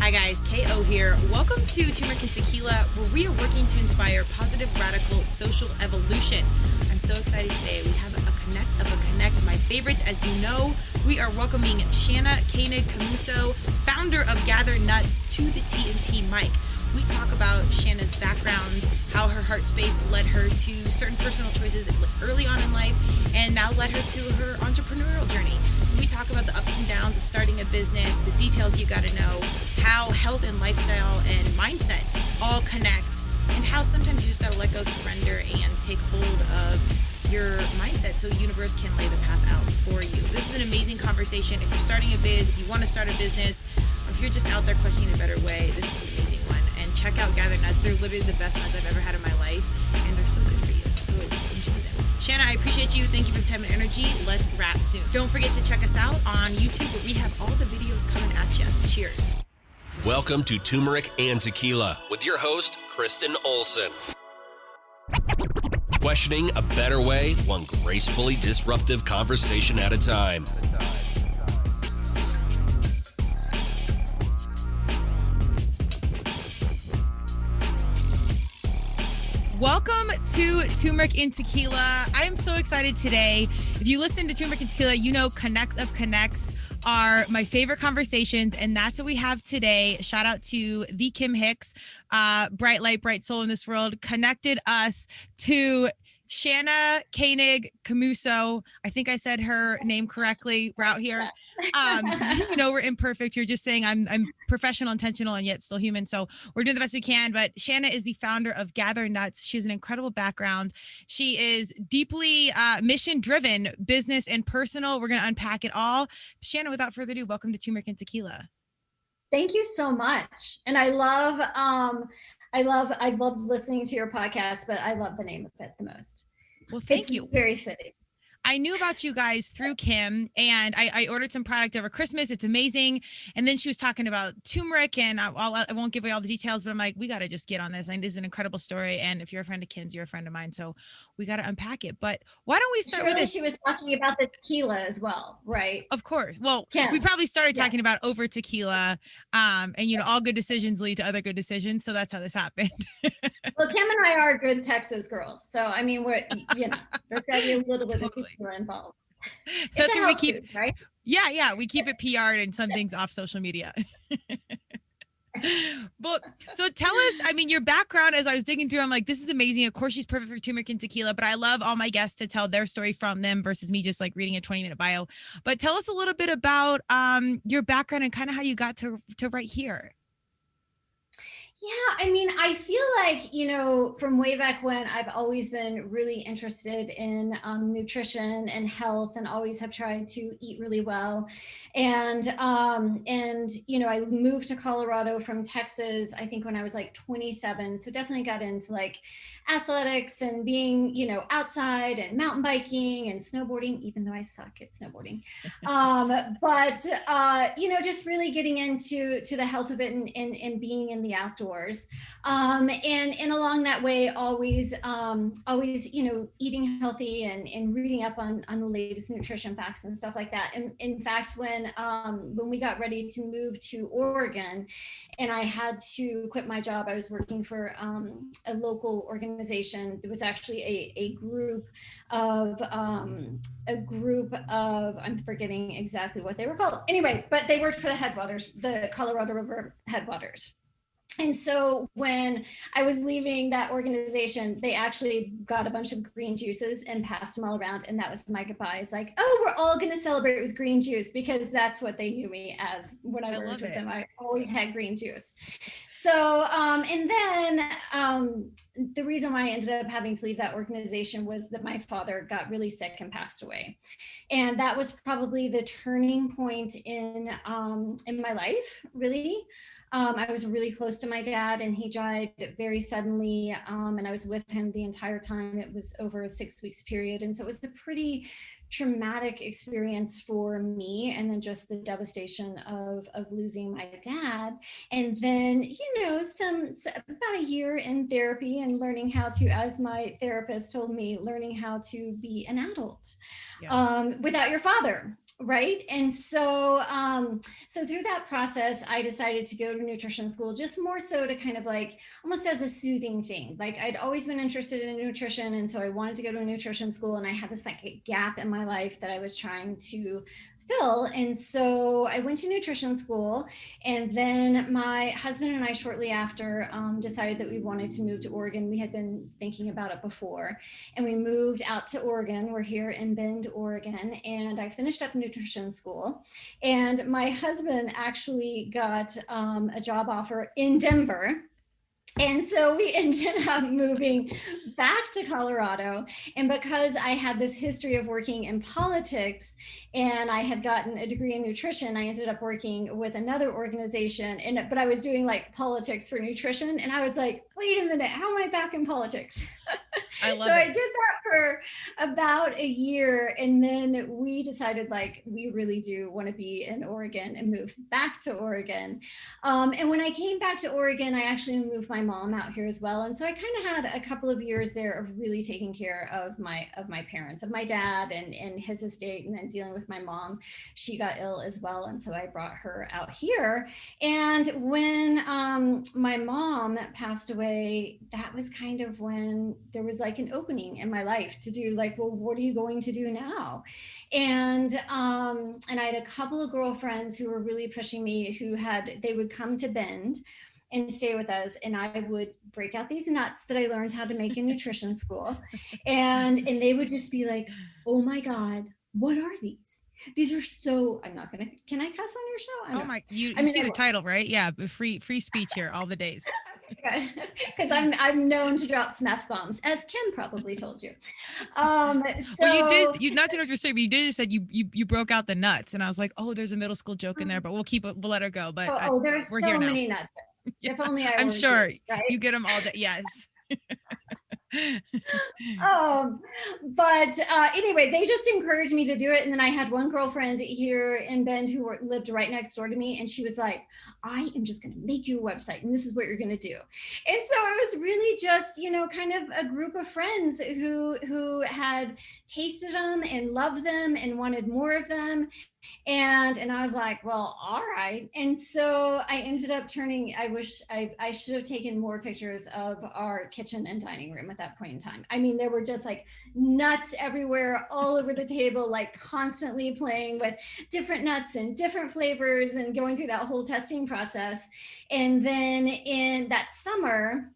Hi guys, KO here. Welcome to Turmeric and Tequila, where we are working to inspire positive, radical social evolution. I'm so excited today. We have a connect, my favorites. As you know, we are welcoming Shanna, Koenig, Camuso, founder of Gather Nuts, to the T&amp mic. We talk about Shanna's background, how her heart space led her to certain personal choices early on in life, and now led her to her entrepreneurial journey. So we talk about the ups and downs of starting a business, the details you got to know, how health and lifestyle and mindset all connect, and how sometimes you just got to let go, surrender, and take hold of your mindset so the universe can lay the path out for you. This is an amazing conversation. If you're starting a biz, if you want to start a business, or if you're just out there questioning a better way, this is an amazing one. And check out Gather Nuts. They're literally the best nuts I've ever had in my life, and they're so good for you. So enjoy them. Shanna, I appreciate you. Thank you for the time and energy. Let's wrap soon. Don't forget to check us out on YouTube, where we have all the videos coming at you. Cheers. Welcome to Turmeric and Tequila with your host, Kristen Olson. Questioning a better way, one gracefully disruptive conversation at a time. Welcome to Turmeric and Tequila. I am so excited today. If you listen to Turmeric and Tequila, you know Connects of Connects are my favorite conversations, and that's what we have today. Shout out to the Kim Hicks, bright light, bright soul in this world, connected us to Shanna, Koenig, Camuso. I think I said her name correctly. We're out here. You know, we're imperfect. You're just saying I'm professional, intentional, and yet still human. So we're doing the best we can. But Shanna is the founder of Gather Nuts. She has an incredible background. She is deeply mission-driven, business and personal. We're going to unpack it all. Shanna, without further ado, welcome to Turmeric and Tequila. Thank you so much. And I've loved listening to your podcast, but I love the name of it the most. Well, thank you. Very fitting. I knew about you guys through Kim, and I ordered some product over Christmas. It's amazing. And then she was talking about turmeric, and I won't give away all the details, but I'm like, we got to just get on this. And this is an incredible story. And if you're a friend of Kim's, you're a friend of mine. So we got to unpack it. But why don't we start with this? She was talking about the tequila as well, right? Of course. Well, Kim. We probably started talking about over tequila, and you know, all good decisions lead to other good decisions. So that's how this happened. Well, Kim and I are good Texas girls. So, I mean, we're, you know, there's got to be a little bit of tequila involved. That's what we keep, food, right? Yeah. We keep it PR'd and some things off social media. But so tell us, I mean, your background, as I was digging through, I'm like, this is amazing. Of course, she's perfect for turmeric and tequila, but I love all my guests to tell their story from them versus me just like reading a 20-minute bio. But tell us a little bit about your background and kind of how you got to right here. Yeah, I mean, I feel like, you know, from way back when, I've always been really interested in nutrition and health, and always have tried to eat really well. And you know, I moved to Colorado from Texas, I think when I was like 27. So definitely got into like athletics and being, you know, outside and mountain biking and snowboarding, even though I suck at snowboarding. But you know, just really getting into the health of it and being in the outdoors. And along that way, always, you know, eating healthy and reading up on the latest nutrition facts and stuff like that. And in fact, when we got ready to move to Oregon, and I had to quit my job, I was working for a local organization. There was actually a group of, I'm forgetting exactly what they were called. Anyway, but they worked for the headwaters, the Colorado River headwaters. And so when I was leaving that organization, they actually got a bunch of green juices and passed them all around. And that was my goodbye. It's like, oh, we're all going to celebrate with green juice, because that's what they knew me as when I worked with them. I always had green juice. So, and then the reason why I ended up having to leave that organization was that my father got really sick and passed away. And that was probably the turning point in my life, really. I was really close to my dad, and he died very suddenly. And I was with him the entire time. It was over a 6 weeks period. And so it was a pretty traumatic experience for me. And then just the devastation of losing my dad. And then, you know, about a year in therapy and learning how to, as my therapist told me, learning how to be an adult without your father. Right. And so, so through that process, I decided to go to nutrition school, just more so to kind of like almost as a soothing thing. Like I'd always been interested in nutrition. And so I wanted to go to a nutrition school, and I had this like a gap in my life that I was trying to fill. And so I went to nutrition school, and then my husband and I shortly after decided that we wanted to move to Oregon. We had been thinking about it before, and we moved out to Oregon. We're here in Bend, Oregon, and I finished up nutrition school. And my husband actually got a job offer in Denver. And so we ended up moving back to Colorado. And because I had this history of working in politics and I had gotten a degree in nutrition, I ended up working with another organization. But I was doing like politics for nutrition. And I was like, wait a minute, how am I back in politics? I love so it. I did that for about a year. And then we decided like, we really do want to be in Oregon, and move back to Oregon. And when I came back to Oregon, I actually moved my mom out here as well. And so I kind of had a couple of years there of really taking care of my parents, of my dad and his estate, and then dealing with my mom. She got ill as well. And so I brought her out here. And when my mom passed away, that was kind of when there was like an opening in my life to do like, well, what are you going to do now? And I had a couple of girlfriends who were really pushing me, they would come to Bend and stay with us, and I would break out these nuts that I learned how to make in nutrition school, and they would just be like, oh my God, what are these? These are so, can I cuss on your show? Oh my, you see the title, right? Yeah, free speech here all the days. Because I'm known to drop smash bombs, as Kim probably told you. Well, you not to interrupt your story, but you did just said you broke out the nuts, and I was like, oh, there's a middle school joke in there, but we'll let her go. But there's we're so here now. many nuts. Yeah, if only I'm sure you, right? you get them all day. Yes. But anyway, they just encouraged me to do it. And then I had one girlfriend here in Bend who lived right next door to me. And she was like, I am just going to make you a website, and this is what you're going to do. And so it was really just, kind of a group of friends who had tasted them and loved them and wanted more of them. And I was like, well, all right. And so I ended up I wish I should have taken more pictures of our kitchen and dining room at that point in time. I mean, there were just like nuts everywhere, all over the table, like constantly playing with different nuts and different flavors and going through that whole testing process. And then in that summer,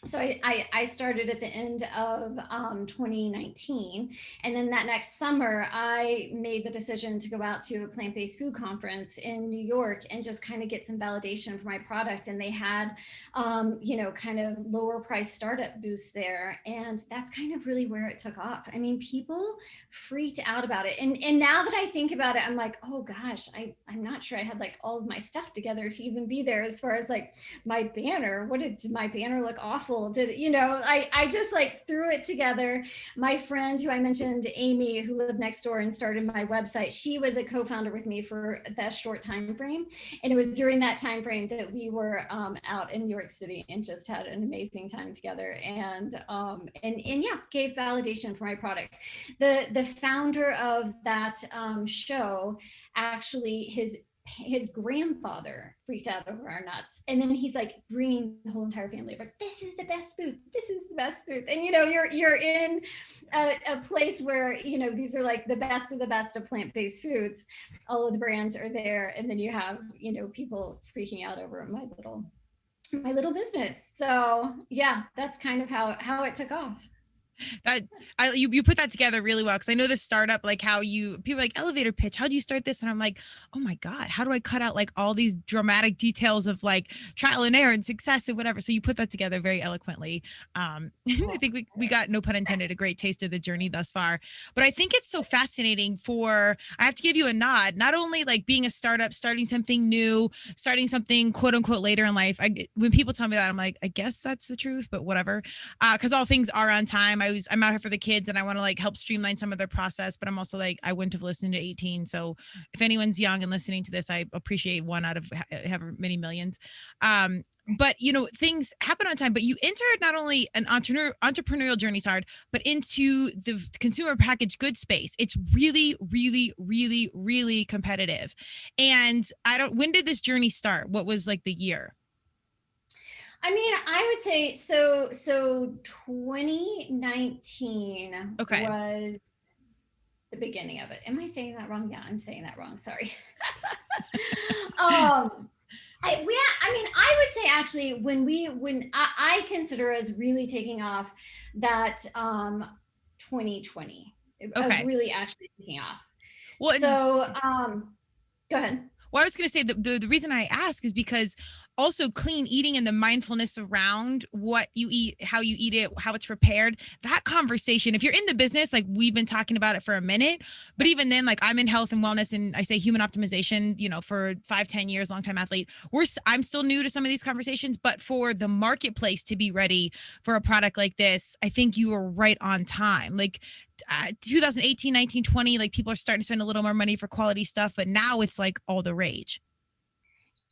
so I started at the end of 2019. And then that next summer, I made the decision to go out to a plant-based food conference in New York and just kind of get some validation for my product. And they had, kind of lower price startup booths there. And that's kind of really where it took off. I mean, people freaked out about it. And now that I think about it, I'm like, oh gosh, I'm not sure I had like all of my stuff together to even be there. As far as like my banner, did my banner look awful? I just like threw it together. My friend who I mentioned, Amy, who lived next door and started my website, she was a co-founder with me for that short time frame. And it was during that time frame that we were out in New York City and just had an amazing time together, and yeah, gave validation for my product. The founder of that show, actually, his grandfather freaked out over our nuts, and then he's like bringing the whole entire family over. This is the best food. This is the best food. And you're in a place where these are like the best of the best of plant-based foods. All of the brands are there, and then you have people freaking out over my little business. So yeah, that's kind of how it took off. You put that together really well, because I know this startup, like how people like elevator pitch, how do you start this? And I'm like, oh my God, how do I cut out like all these dramatic details of like trial and error and success and whatever? So you put that together very eloquently. I think we got, no pun intended, a great taste of the journey thus far. But I think it's so fascinating I have to give you a nod, not only like being a startup, starting something new, starting something quote unquote later in life. When people tell me that, I'm like, I guess that's the truth, but whatever. Because all things are on time. I'm out here for the kids, and I want to like help streamline some of their process, but I'm also like, I wouldn't have listened to 18. So if anyone's young and listening to this, I appreciate one out of however many millions. but things happen on time. But you entered not only an entrepreneurial journey, but into the consumer packaged goods space. It's really, really, really, really competitive. And when did this journey start? What was like the year? I mean, I would say so 2019 was the beginning of it. Am I saying that wrong? Yeah, I'm saying that wrong. Sorry. I would say actually when I consider us really taking off that 2020 of really actually taking off. Well, so go ahead. Well, I was going to say the reason I ask is because also clean eating and the mindfulness around what you eat, how you eat it, how it's prepared, that conversation, if you're in the business, like we've been talking about it for a minute, but even then, like I'm in health and wellness and I say human optimization, for 5-10 years, longtime athlete, I'm still new to some of these conversations, but for the marketplace to be ready for a product like this, I think you are right on time. Like 2018, 19, 20, like people are starting to spend a little more money for quality stuff, but now it's like all the rage.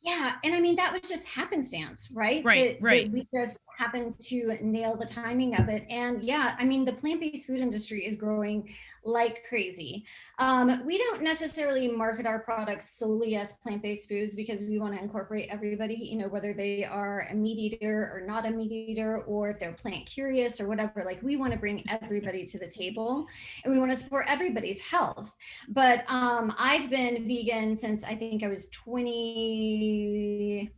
Yeah. And I mean, that was just happenstance, right? Right. That we just happened to nail the timing of it. And yeah, I mean, the plant-based food industry is growing like crazy. We don't necessarily market our products solely as plant-based foods because we want to incorporate everybody, whether they are a meat eater or not a meat eater, or if they're plant curious or whatever. Like we want to bring everybody to the table and we want to support everybody's health. But I've been vegan since I think I was 20.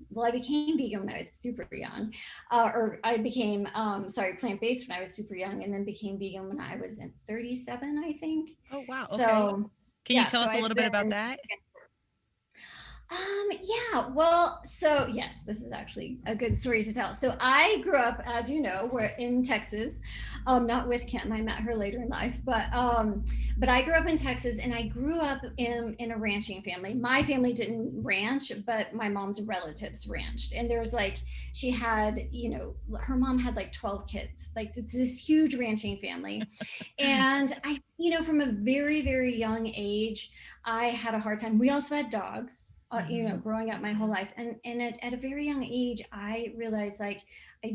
Well, I became vegan when I was super young, or I became, plant-based when I was super young, and then became vegan when I was 37, I think. Oh, wow. Okay. So, can you tell us a little bit about that? Yeah, well, so yes, this is actually a good story to tell. So I grew up, as you know, we're in Texas, not with Kim, I met her later in life, but I grew up in Texas and I grew up in a ranching family. My family didn't ranch, but my mom's relatives ranched. And there was she had, her mom had 12 kids, it's this huge ranching family. And I, from a very, very young age, I had a hard time. We also had dogs. Growing up my whole life. And at a very young age, I realized I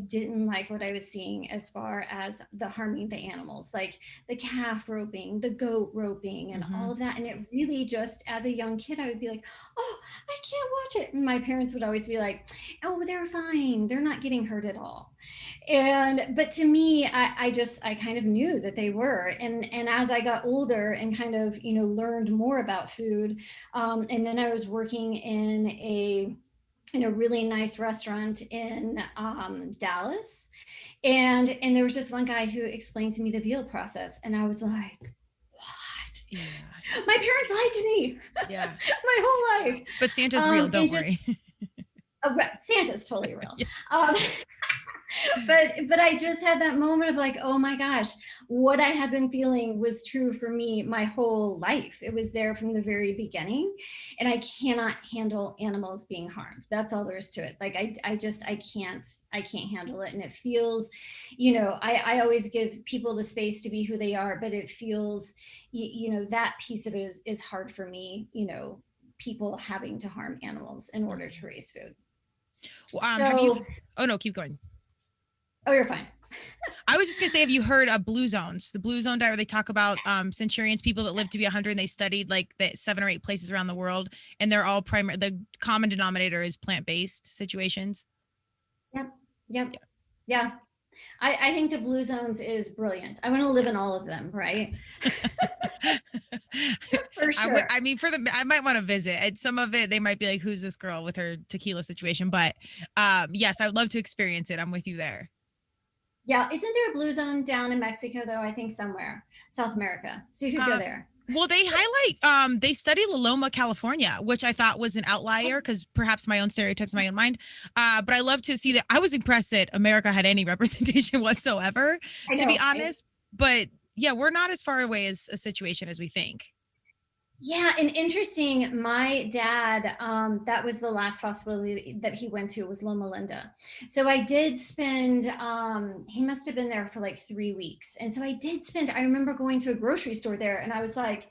didn't like what I was seeing as far as the harming the animals, like the calf roping, the goat roping and all of that. And it really just, as a young kid, I would be like, oh, I can't watch it. And my parents would always be like, oh, they're fine. They're not getting hurt at all. But to me, I kind of knew that they were. And as I got older and kind of, learned more about food, and then I was working in a really nice restaurant in Dallas, and there was just one guy who explained to me the veal process, and I was like, what? Yeah. My parents lied to me. Yeah. My whole life. But Santa's real, don't worry. Santa's totally real. Yes. But I just had that moment of oh my gosh, what I had been feeling was true for me my whole life. It was there from the very beginning, and I cannot handle animals being harmed. That's all there is to it. I can't handle it. And it feels, I always give people the space to be who they are, but it feels, that piece of it is hard for me, people having to harm animals in order to raise food. Well, oh no, keep going. Oh, you're fine. I was just going to say, have you heard of blue zones? The blue zone diet where they talk about centurions, people that live to be 100, and they studied the 7 or 8 places around the world, and they're all the common denominator is plant-based situations. Yep. Yeah. I think the blue zones is brilliant. I want to live in all of them, right? For sure. I might want to visit. And some of it, they might be like, who's this girl with her tequila situation? But yes, I would love to experience it. I'm with you there. Yeah. Isn't there a blue zone down in Mexico, though? I think somewhere. South America. So you could go there. Well, they highlight, they study La Loma, California, which I thought was an outlier because perhaps my own stereotypes, my own mind. But I love to see that. I was impressed that America had any representation whatsoever, to be honest. But yeah, we're not as far away as a situation as we think. Yeah. And interesting, my dad, that was the last hospital that he went to, was Loma Linda. So I did spend, he must have been there for 3 weeks. And so I remember going to a grocery store there and I was like,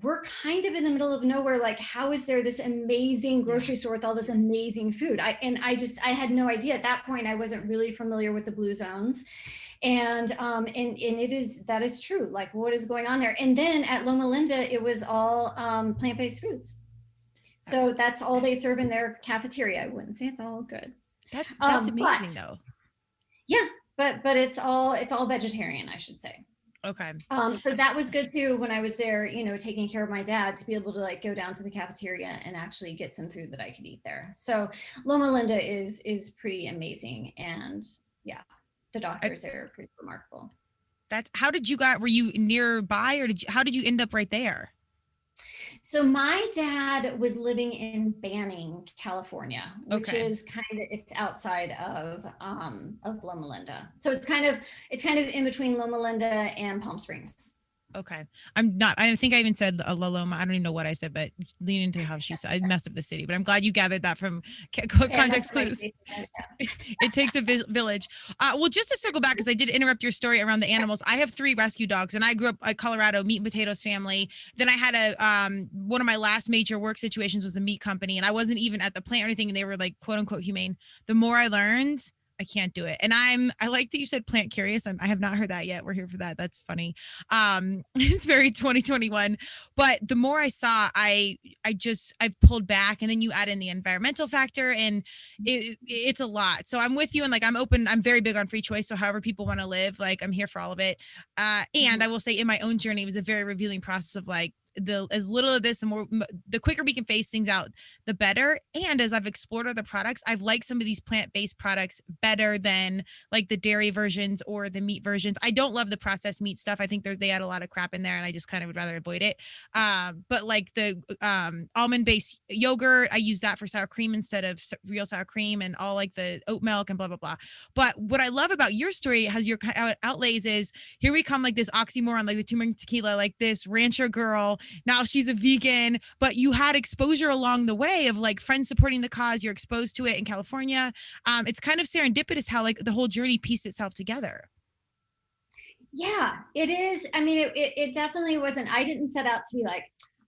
we're kind of in the middle of nowhere. Like, how is there this amazing grocery store with all this amazing food? I had no idea. At that point, I wasn't really familiar with the blue zones. And that is true. Like, what is going on there? And then at Loma Linda, it was all plant-based foods. So that's all they serve in their cafeteria. I wouldn't say it's all good. That's amazing though. Yeah, but it's all vegetarian, I should say. Okay. So that was good too when I was there, you know, taking care of my dad, to be able to like go down to the cafeteria and actually get some food that I could eat there. So Loma Linda is pretty amazing. And yeah, the doctors there are pretty remarkable. How did you were you nearby, or how did you end up right there? So my dad was living in Banning, California, which is it's outside of Loma Linda. So it's kind of in between Loma Linda and Palm Springs. Okay. I think I even said Loma. I don't even know what I said, but lean into how she said, I messed up the city, but I'm glad you gathered that from context clues. It takes a village. Well, just to circle back, because I did interrupt your story around the animals. I have 3 rescue dogs, and I grew up a Colorado meat and potatoes family. Then I had one of my last major work situations was a meat company, and I wasn't even at the plant or anything, and they were like, quote unquote, humane. The more I learned, I can't do it. And I like that you said plant curious. I have not heard that yet. We're here for that. That's funny. It's very 2021, but the more I saw, I've pulled back, and then you add in the environmental factor, and it's a lot. So I'm with you. And like, I'm open. I'm very big on free choice. So however people want to live, like, I'm here for all of it. And I will say in my own journey, it was a very revealing process of like, as little of this, the quicker we can phase things out, the better. And as I've explored other products, I've liked some of these plant-based products better than like the dairy versions or the meat versions. I don't love the processed meat stuff. I think they add a lot of crap in there, and I just kind of would rather avoid it. But like the almond-based yogurt, I use that for sour cream instead of real sour cream, and all like the oat milk and blah, blah, blah. But what I love about your story, has your outlays, is here we come, like this oxymoron, like the turmeric tequila, like this rancher girl. Now she's a vegan, but you had exposure along the way of like friends supporting the cause. You're exposed to it in California. It's kind of serendipitous how like the whole journey pieced itself together. Yeah, it is. I mean, it definitely wasn't. I didn't set out to be like,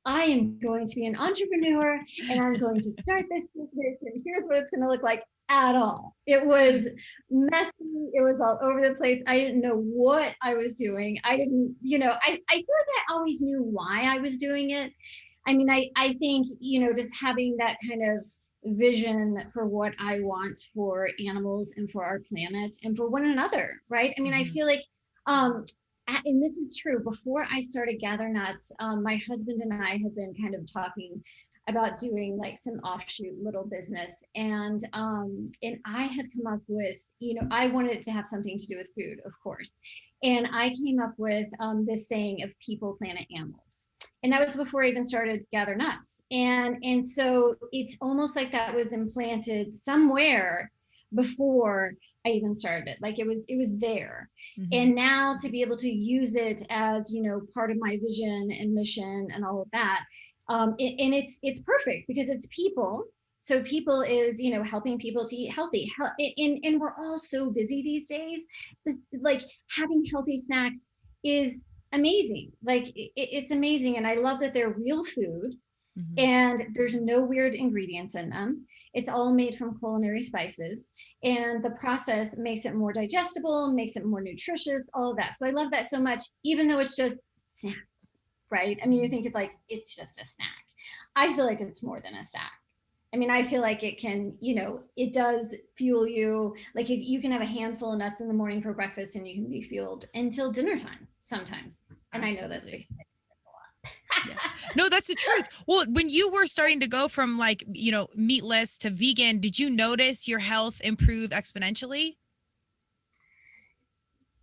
I am going to be an entrepreneur and I'm going to start this business, and here's what it's going to look like, at all. It was messy. It was all over the place. I didn't know what I was doing. I didn't, you know, I feel like I always knew why I was doing it. I mean, I think, you know, just having that kind of vision for what I want for animals and for our planet and for one another, right? I mean, I feel like, and this is true, before I started Gather Nuts, my husband and I had been kind of talking about doing like some offshoot little business. And I had come up with, you know, I wanted it to have something to do with food, of course. And I came up with this saying of people, planet, animals. And that was before I even started Gather Nuts. And so it's almost like that was implanted somewhere before I even started it. Like it was there. Mm-hmm. And now to be able to use it as, you know, part of my vision and mission and all of that, and it's perfect because it's people. So people is, you know, helping people to eat healthy. And we're all so busy these days. Like having healthy snacks is amazing. Like it's amazing. And I love that they're real food. Mm-hmm. And there's no weird ingredients in them. It's all made from culinary spices. And the process makes it more digestible, makes it more nutritious, all of that. So I love that so much, even though it's just snacks. Right? I mean, you think of like, it's just a snack. I feel like it's more than a snack. I mean, I feel like it can, you know, it does fuel you. Like if you can have a handful of nuts in the morning for breakfast and you can be fueled until dinner time sometimes. And absolutely. I know this because I do it a lot. Yeah. No, that's the truth. Well, when you were starting to go from like, you know, meatless to vegan, did you notice your health improve exponentially?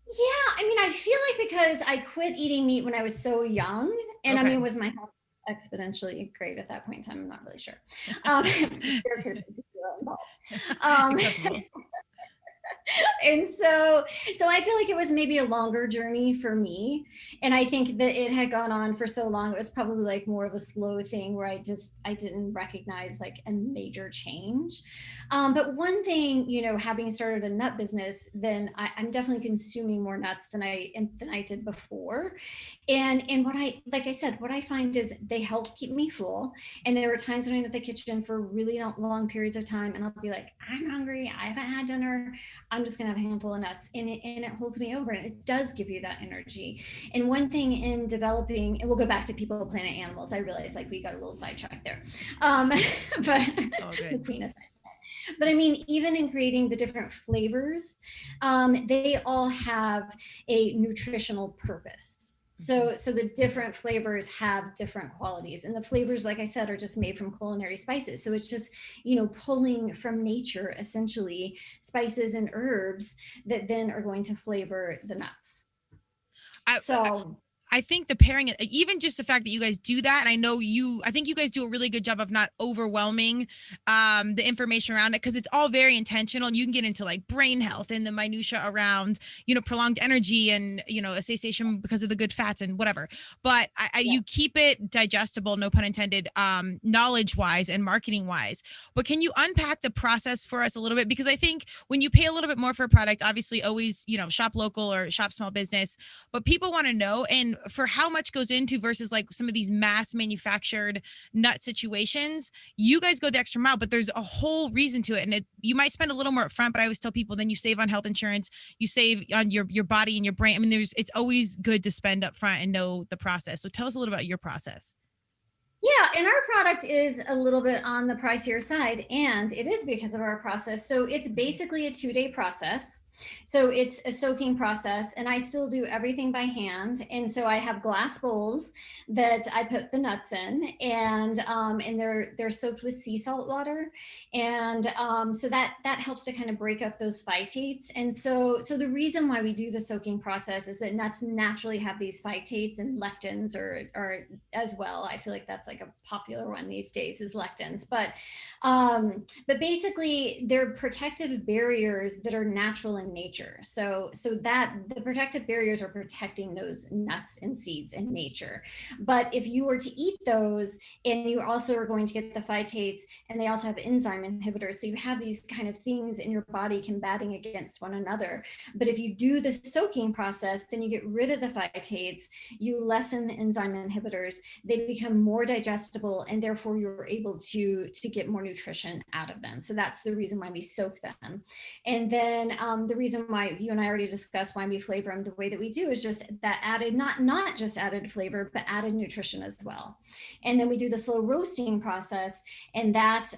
Yeah, I mean, I feel like because I quit eating meat when I was so young, and okay. I mean, was my health exponentially great at that point in time? I'm not really sure. There could have been involved. And so I feel like it was maybe a longer journey for me. And I think that it had gone on for so long, it was probably like more of a slow thing where I didn't recognize like a major change. But one thing, having started a nut business, then I'm definitely consuming more nuts than I did before. And like I said, what I find is they help keep me full. And there were times when I'm at the kitchen for really long periods of time, and I'll be like, I'm hungry, I haven't had dinner, I'm just gonna have a handful of nuts, and it holds me over, and it does give you that energy. And one thing in developing, and we'll go back to people, planet, animals, I realize like we got a little sidetracked there, but the queen of science. But I mean, even in creating the different flavors, they all have a nutritional purpose. So the different flavors have different qualities, and the flavors, like I said, are just made from culinary spices. So it's just, pulling from nature, essentially, spices and herbs that then are going to flavor the nuts. I think the pairing, even just the fact that you guys do that, and I think you guys do a really good job of not overwhelming the information around it, because it's all very intentional. You can get into like brain health and the minutia around, prolonged energy and, a satiation because of the good fats and whatever. But you keep it digestible, no pun intended, knowledge wise and marketing wise. But can you unpack the process for us a little bit? Because I think when you pay a little bit more for a product, obviously always, shop local or shop small business, but people want to know, and for how much goes into versus like some of these mass manufactured nut situations, you guys go the extra mile, but there's a whole reason to it. And you might spend a little more upfront, but I always tell people then you save on health insurance, you save on your body and your brain. I mean, it's always good to spend upfront and know the process. So tell us a little about your process. Yeah, and our product is a little bit on the pricier side, and it is because of our process. So it's basically a 2-day process. So it's a soaking process, and I still do everything by hand. And so I have glass bowls that I put the nuts in, and they're soaked with sea salt water, and so that helps to kind of break up those phytates. And so the reason why we do the soaking process is that nuts naturally have these phytates, and lectins are as well. I feel like that's like a popular one these days, is lectins, but basically they're protective barriers that are natural in nature. So that the protective barriers are protecting those nuts and seeds in nature. But if you were to eat those, and you also are going to get the phytates, and they also have enzyme inhibitors, so you have these kind of things in your body combating against one another. But if you do the soaking process, then you get rid of the phytates, you lessen the enzyme inhibitors, they become more digestible, and therefore you're able to get more nutrition out of them. So that's the reason why we soak them. And then the reason why you and I already discussed why we flavor them the way that we do is just that added, not just added flavor, but added nutrition as well. And then we do the slow roasting process, and that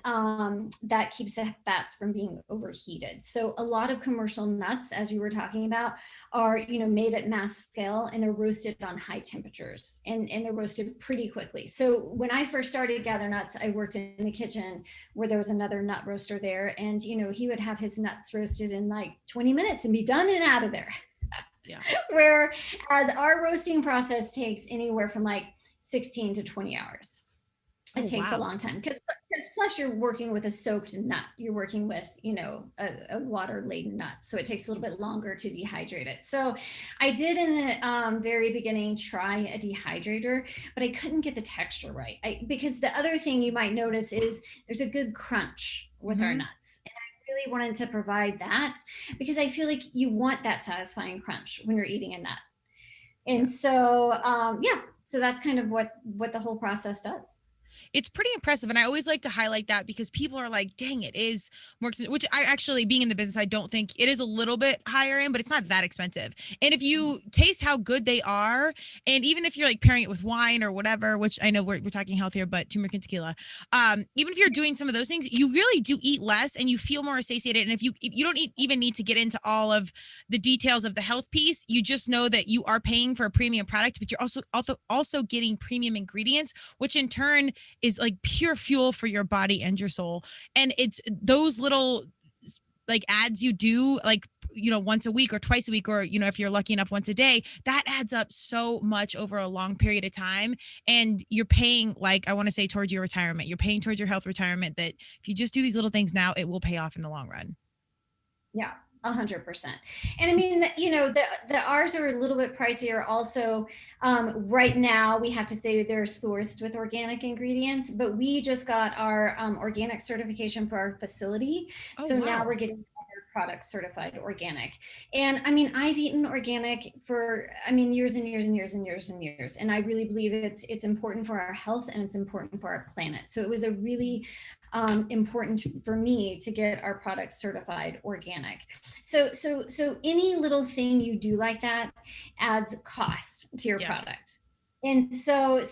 keeps the fats from being overheated. So a lot of commercial nuts, as you were talking about, are made at mass scale, and they're roasted on high temperatures, and they're roasted pretty quickly. So when I first started Gather Nuts, I worked in the kitchen where there was another nut roaster there, and he would have his nuts roasted in like 20 minutes and be done and out of there. Yeah. Whereas our roasting process takes anywhere from like 16 to 20 hours. It takes a long time, because plus you're working with a soaked nut. You're working with, a water-laden nut. So it takes a little bit longer to dehydrate it. So I did in the very beginning try a dehydrator, but I couldn't get the texture right. Because the other thing you might notice is there's a good crunch with our nuts. And I really wanted to provide that, because I feel like you want that satisfying crunch when you're eating a nut. And so, so that's kind of what the whole process does. It's pretty impressive. And I always like to highlight that, because people are like, dang, it is more expensive, which I actually, being in the business, I don't think it is a little bit higher end, but it's not that expensive. And if you taste how good they are, and even if you're like pairing it with wine or whatever, which I know we're talking healthier, but turmeric and tequila, even if you're doing some of those things, you really do eat less and you feel more satiated. And if you don't even need to get into all of the details of the health piece, you just know that you are paying for a premium product, but you're also getting premium ingredients, which in turn is like pure fuel for your body and your soul. And it's those little like ads you do, like, once a week or twice a week, or, if you're lucky enough, once a day, that adds up so much over a long period of time. And you're paying, like, I want to say, towards your retirement, you're paying towards your health retirement, that if you just do these little things now, it will pay off in the long run. Yeah. 100%. And I mean, the ours are a little bit pricier also. Right now, we have to say they're sourced with organic ingredients, but we just got our organic certification for our facility. Oh, So wow. now we're getting products certified organic. And I mean, I've eaten organic for, years and years and years and years and years. And I really believe it's important for our health and it's important for our planet. So it was a really important for me to get our products certified organic. So any little thing you do like that adds cost to your product. And so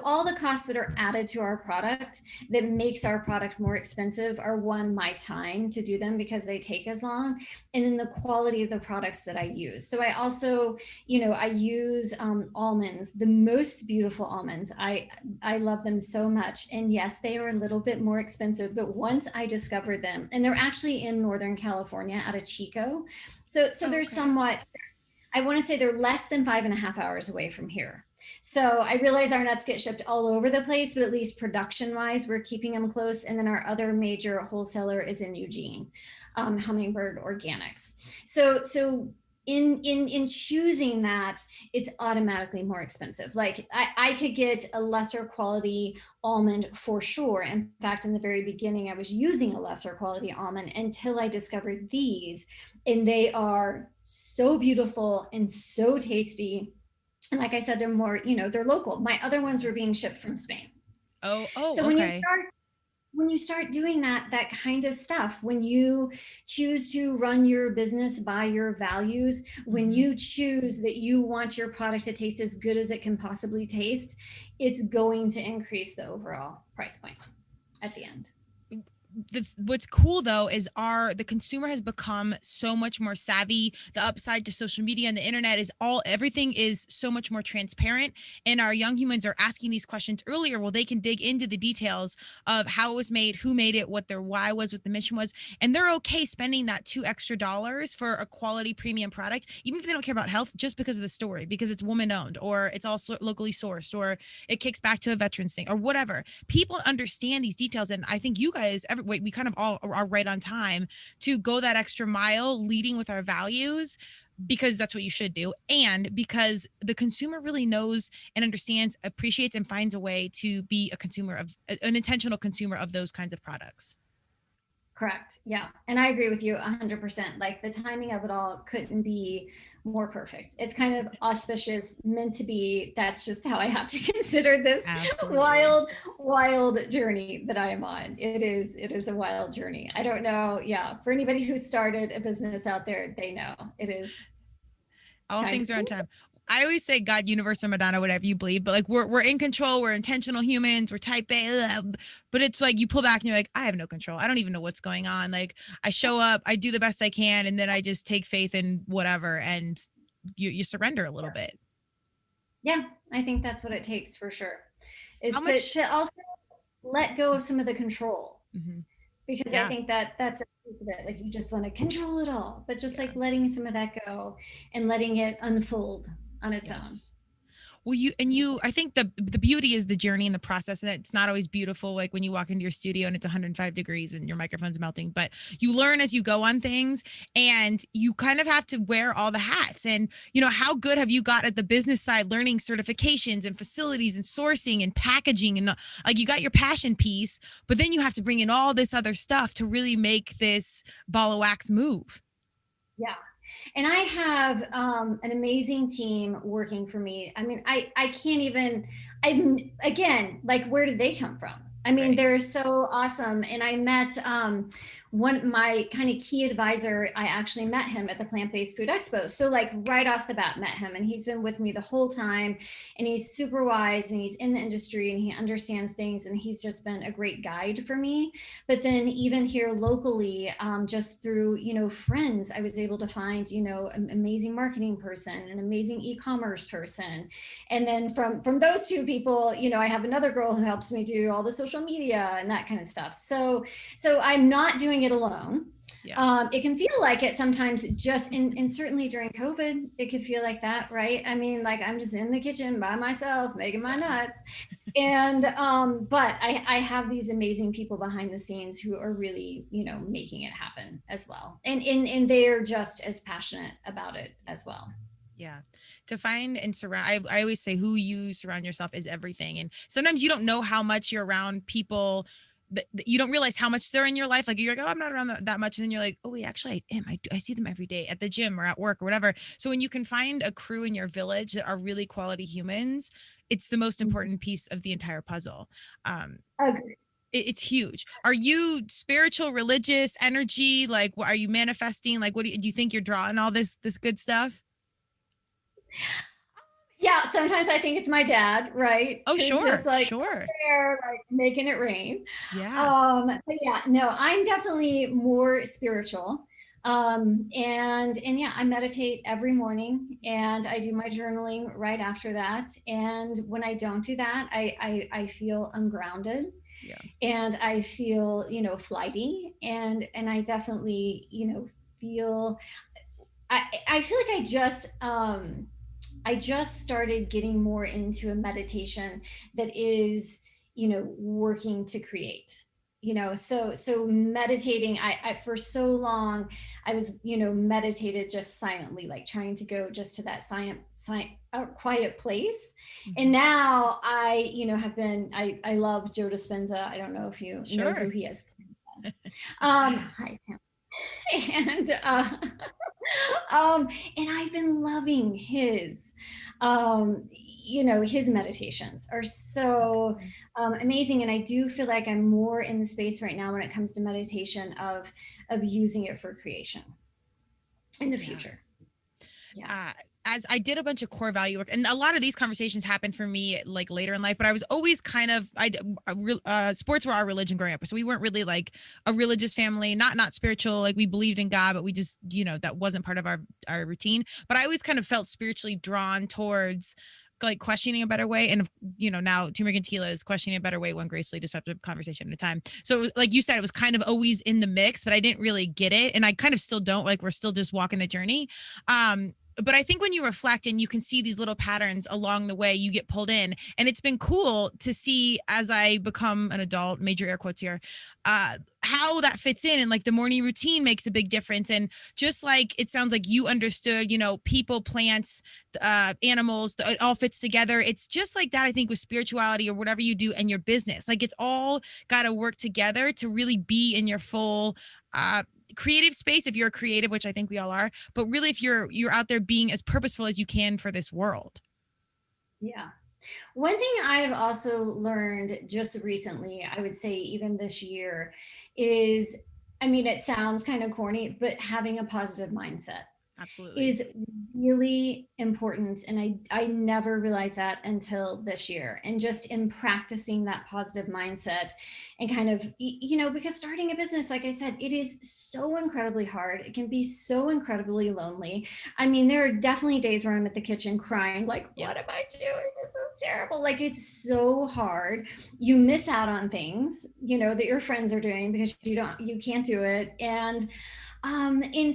all the costs that are added to our product that makes our product more expensive are, one, my time to do them because they take as long, and then the quality of the products that I use. So I also, I use almonds, the most beautiful almonds. I love them so much. And yes, they are a little bit more expensive, but once I discovered them, and they're actually in Northern California out of Chico. So they're somewhat, I want to say they're less than 5.5 hours away from here. So I realize our nuts get shipped all over the place, but at least production wise, we're keeping them close. And then our other major wholesaler is in Eugene, Hummingbird Organics. So in choosing that, it's automatically more expensive. Like I could get a lesser quality almond for sure. In fact, in the very beginning, I was using a lesser quality almond until I discovered these, and they are so beautiful and so tasty. And like I said, they're more, they're local. My other ones were being shipped from Spain. So okay. When you start doing that kind of stuff, when you choose to run your business by your values, when you choose that you want your product to taste as good as it can possibly taste, it's going to increase the overall price point at the end. What's cool though is the consumer has become so much more savvy. The upside to social media and the internet is everything is so much more transparent, and our young humans are asking these questions earlier. Well, they can dig into the details of how it was made, who made it, what their why was, what the mission was, and they're okay spending that $2 extra for a quality premium product, even if they don't care about health, just because of the story, because it's woman owned, or it's also locally sourced, or it kicks back to a veterans thing, or whatever. People understand these details, and I think you guys we kind of all are right on time to go that extra mile leading with our values, because that's what you should do. And because the consumer really knows and understands, appreciates, and finds a way to be an intentional consumer of those kinds of products. Correct. Yeah. And I agree with you 100%. Like the timing of it all couldn't be more perfect. It's kind of auspicious, meant to be. That's just how I have to consider this wild journey that I am on. It is a wild journey. I don't know. Yeah. For anybody who started a business out there, they know it is. All things are on time. I always say God, universe, or Madonna, whatever you believe, but like we're in control. We're intentional humans. We're type A, but it's like you pull back and you're like, I have no control. I don't even know what's going on. Like I show up, I do the best I can, and then I just take faith in whatever, and you surrender a little bit. Yeah, I think that's what it takes for sure. Is to also let go of some of the control, because I think that's a piece of it. Like you just want to control it all, but just like letting some of that go and letting it unfold on its own. Well, I think the beauty is the journey and the process, and it's not always beautiful. Like when you walk into your studio and it's 105 degrees and your microphone's melting, but you learn as you go on things, and you kind of have to wear all the hats. And, how good have you got at the business side, learning certifications and facilities and sourcing and packaging, and like you got your passion piece, but then you have to bring in all this other stuff to really make this ball of wax move. Yeah. And I have an amazing team working for me. I mean, I can't even, again, like, where did they come from? I mean, they're so awesome. And I met my kind of key advisor. I actually met him at the Plant-Based Food Expo. So like right off the bat, met him, and he's been with me the whole time, and he's super wise, and he's in the industry, and he understands things, and he's just been a great guide for me. But then even here locally, just through, friends, I was able to find, an amazing marketing person, an amazing e-commerce person. And then from those two people, I have another girl who helps me do all the social media and that kind of stuff. So I'm not doing it alone. Yeah. It can feel like it sometimes, just and certainly during COVID, it could feel like that, right? I mean, like I'm just in the kitchen by myself making my nuts. And but I have these amazing people behind the scenes who are really, you know, making it happen as well, and they're just as passionate about it as well. Yeah. To find and surround, I always say who you surround yourself is everything. And sometimes you don't know how much you're around people that you don't realize how much they're in your life. Like you're like, oh, I'm not around that much. And then you're like, oh, wait, actually I am. I see them every day at the gym or at work or whatever. So when you can find a crew in your village that are really quality humans, it's the most important piece of the entire puzzle. Agreed. It's huge. Are you spiritual, religious, energy? Like, are you manifesting? Like, what do you think you're drawing all this good stuff? Yeah, sometimes I think it's my dad, right? Oh, Who's sure, just like sure. there, like making it rain. Yeah. But yeah, no, I'm definitely more spiritual. And yeah, I meditate every morning and I do my journaling right after that. And when I don't do that, I feel ungrounded. Yeah. And I feel, you know, flighty, and I definitely, you know, feel I feel like I just started getting more into a meditation that is, you know, working to create. You know, so meditating, I for so long I was, you know, meditated just silently, like trying to go just to that quiet place. And now I, you know, I love Joe Dispenza. I don't know if you know who Sure. he is. Hi, Tim. And and I've been loving his you know, his meditations are so amazing, and I do feel like I'm more in the space right now when it comes to meditation of using it for creation in the future. Yeah. As I did a bunch of core value work, and a lot of these conversations happened for me like later in life, but I was always kind of, sports were our religion growing up. So we weren't really like a religious family, not spiritual. Like we believed in God, but we just, you know, that wasn't part of our routine. But I always kind of felt spiritually drawn towards like questioning a better way. And, you know, now Turmeric and Tequila is questioning a better way, one gracefully disruptive conversation at a time. So it was, like you said, it was kind of always in the mix, but I didn't really get it. And I kind of still don't, like, we're still just walking the journey. But I think when you reflect and you can see these little patterns along the way, you get pulled in. And it's been cool to see as I become an adult, major air quotes here, how that fits in. And like the morning routine makes a big difference. And just like it sounds like you understood, you know, people, plants, animals, it all fits together. It's just like that, I think, with spirituality or whatever you do and your business. Like it's all got to work together to really be in your full creative space, if you're a creative, which I think we all are, but really if you're out there being as purposeful as you can for this world. Yeah. One thing I've also learned just recently, I would say even this year, is, I mean, it sounds kind of corny, but having a positive mindset. Absolutely. Is really important. And I never realized that until this year. And just in practicing that positive mindset and kind of, you know, because starting a business, like I said, it is so incredibly hard. It can be so incredibly lonely. I mean, there are definitely days where I'm at the kitchen crying, like, what am I doing? This is terrible. Like, it's so hard. You miss out on things, you know, that your friends are doing because you can't do it. And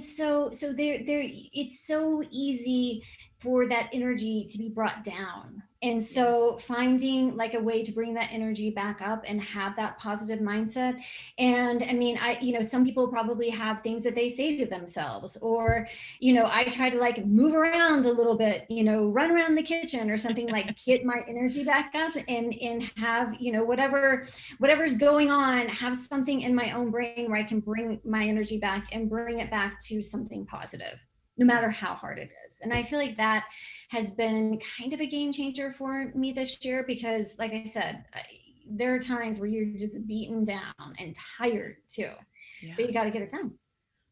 so there it's so easy for that energy to be brought down. And so finding like a way to bring that energy back up and have that positive mindset. And I mean, you know, some people probably have things that they say to themselves, or, you know, I try to like move around a little bit, you know, run around the kitchen or something, like get my energy back up and have, you know, whatever's going on, have something in my own brain where I can bring my energy back and bring it back to something positive, no matter how hard it is. And I feel like that has been kind of a game changer for me this year, because like I said, there are times where you're just beaten down and tired too, but you got to get it done.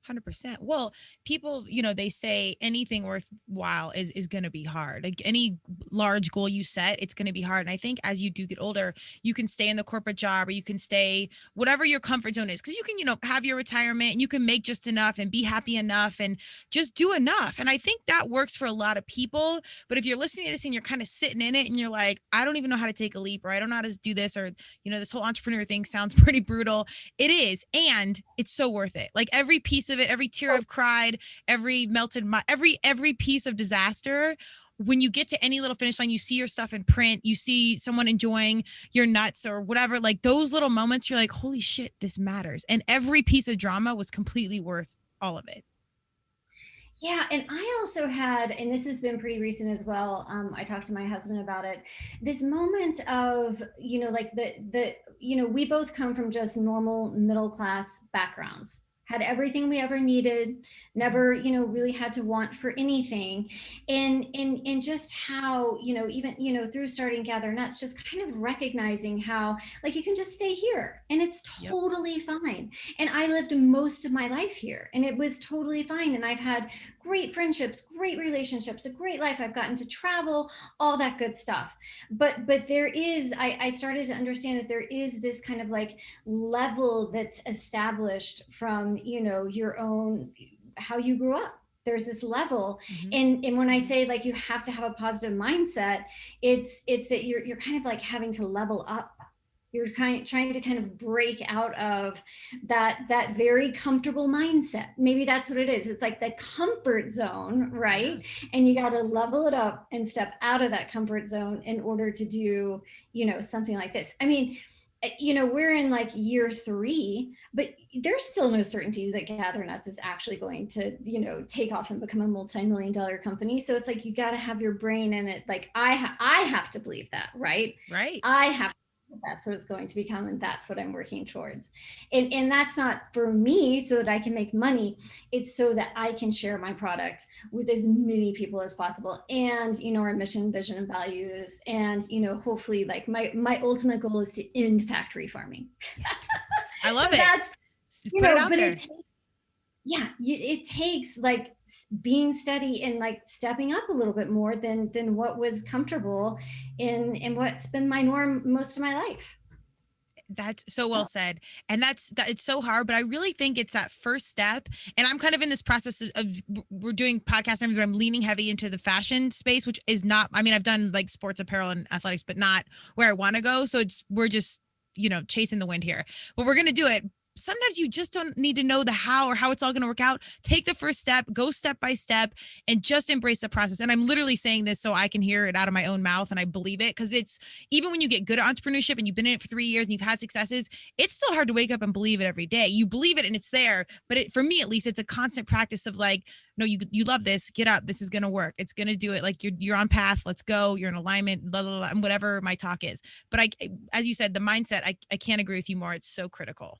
100%. Well, people, you know, they say anything worthwhile is going to be hard. Like any large goal you set, it's going to be hard. And I think as you do get older, you can stay in the corporate job, or you can stay whatever your comfort zone is, because you can, you know, have your retirement and you can make just enough and be happy enough and just do enough. And I think that works for a lot of people. But if you're listening to this and you're kind of sitting in it and you're like, I don't even know how to take a leap, or I don't know how to do this, or, you know, this whole entrepreneur thing sounds pretty brutal. It is. And it's so worth it. Like every piece of it, every tear I've cried, every melted every piece of disaster when you get to any little finish line, you see your stuff in print, you see someone enjoying your nuts or whatever, like those little moments, you're like, holy shit, this matters. And every piece of drama was completely worth all of it. Yeah. And I also had, and this has been pretty recent as well. I talked to my husband about it. This moment of, like we both come from just normal middle class backgrounds, had everything we ever needed, never, really had to want for anything. And just how, even, through starting Gather Nuts, just kind of recognizing how, like, you can just stay here and it's totally fine. And I lived most of my life here and it was totally fine. And I've had great friendships, great relationships, a great life. I've gotten to travel, all that good stuff. But there is, I started to understand that there is this kind of like level that's established from, your own, how you grew up. There's this level. And when I say like you have to have a positive mindset, it's that you're kind of like having to level up. You're trying to kind of break out of that very comfortable mindset. Maybe that's what it is. It's like the comfort zone, right? And you got to level it up and step out of that comfort zone in order to do, something like this. I mean, we're in like year 3, but there's still no certainty that Gather Nuts is actually going to, take off and become a multi-million-dollar company. So it's like, you got to have your brain in it. Like I have to believe that, right? Right. I have to. That's what it's going to become. And that's what I'm working towards. And that's not for me so that I can make money. It's so that I can share my product with as many people as possible. And, our mission, vision, and values. And, hopefully like my ultimate goal is to end factory farming. Yes. I love so it. That's, Put it out there. It takes like being steady and like stepping up a little bit more than what was comfortable in what's been my norm most of my life. That's so well said. And that it's so hard, but I really think it's that first step. And I'm kind of in this process of we're doing podcasts and I'm leaning heavy into the fashion space, which is not, I mean, I've done like sports apparel and athletics, but not where I want to go. So we're just, chasing the wind here, but we're going to do it. Sometimes you just don't need to know the how or how it's all going to work out. Take the first step, go step by step, and just embrace the process. And I'm literally saying this so I can hear it out of my own mouth and I believe it, because it's, even when you get good at entrepreneurship and you've been in it for 3 years and you've had successes, it's still hard to wake up and believe it every day. You believe it and it's there, but for me at least, it's a constant practice of like, no, you love this, get up, this is going to work, it's going to do it, like you're on path, let's go, you're in alignment, blah, blah, blah, and whatever my talk is. But as you said, the mindset, I can't agree with you more. It's so critical.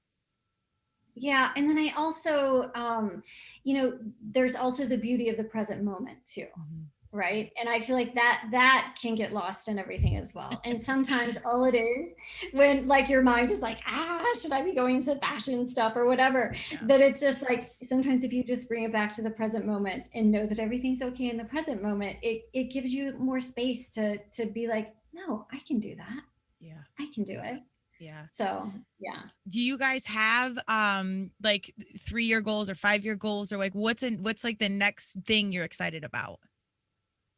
Yeah. And then I also, there's also the beauty of the present moment too. Right. And I feel like that can get lost in everything as well. And sometimes all it is when like your mind is like, should I be going to fashion stuff or whatever, that it's just like, sometimes if you just bring it back to the present moment and know that everything's okay in the present moment, it gives you more space to be like, no, I can do that. Yeah. I can do it. Yeah. So, yeah. Do you guys have like 3-year goals or 5-year goals, or like what's like the next thing you're excited about?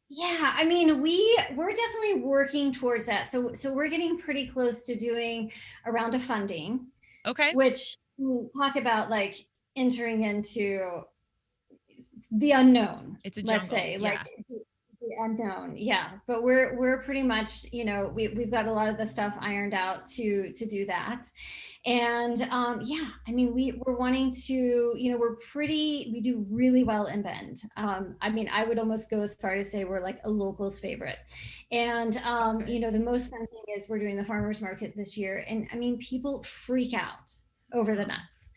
Yeah, I mean, we're definitely working towards that. So we're getting pretty close to doing a round of funding. Okay. Which talk about like entering into the unknown. It's a jungle. Let's say like the unknown. Yeah. But we're pretty much, we've got a lot of the stuff ironed out to do that. And I mean, we're wanting to, we do really well in Bend. I mean, I would almost go as far to say we're like a local's favorite. And, the most fun thing is we're doing the farmers market this year. And I mean, people freak out over the nuts.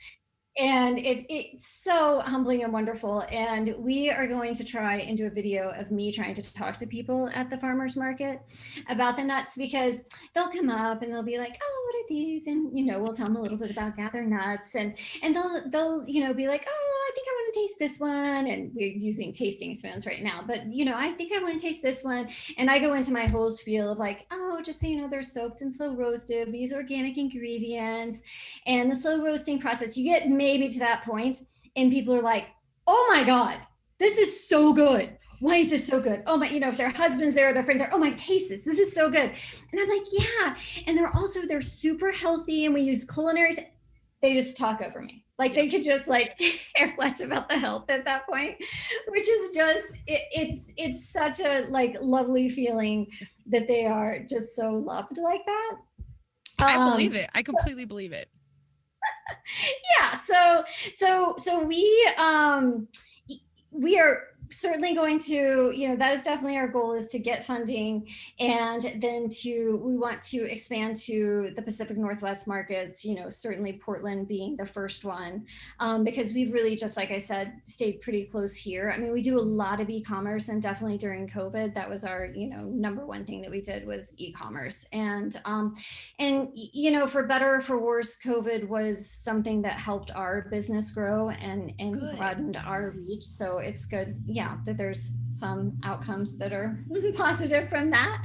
And it's so humbling and wonderful. And we are going to try and do a video of me trying to talk to people at the farmers market about the nuts, because they'll come up and they'll be like, oh, what are these? And, we'll tell them a little bit about Gather Nuts, and they'll, be like, oh, I think I want to taste this one. And we're using tasting spoons right now, but, I think I want to taste this one. And I go into my whole spiel of like, oh, just so you know, they're soaked and slow roasted. We use organic ingredients and the slow roasting process. You get maybe to that point and people are like, oh my God, this is so good. Why is this so good? Oh my, if their husband's there, their friends are, oh my, taste this. This is so good. And I'm like, yeah. And they're super healthy. And we use culinaries. They just talk over me. Like they could just like care less about the health at that point, which is just, it's such a like lovely feeling that they are just so loved like that. I believe it. I completely believe it. Yeah. So we are certainly going to, that is definitely our goal, is to get funding, and then we want to expand to the Pacific Northwest markets, certainly Portland being the first one, because we've really, just like I said, stayed pretty close here. I mean, we do a lot of e-commerce, and definitely during COVID, that was our, number one thing that we did was e-commerce. And for better or for worse, COVID was something that helped our business grow and broadened our reach. So it's good. Yeah, that there's some outcomes that are positive from that.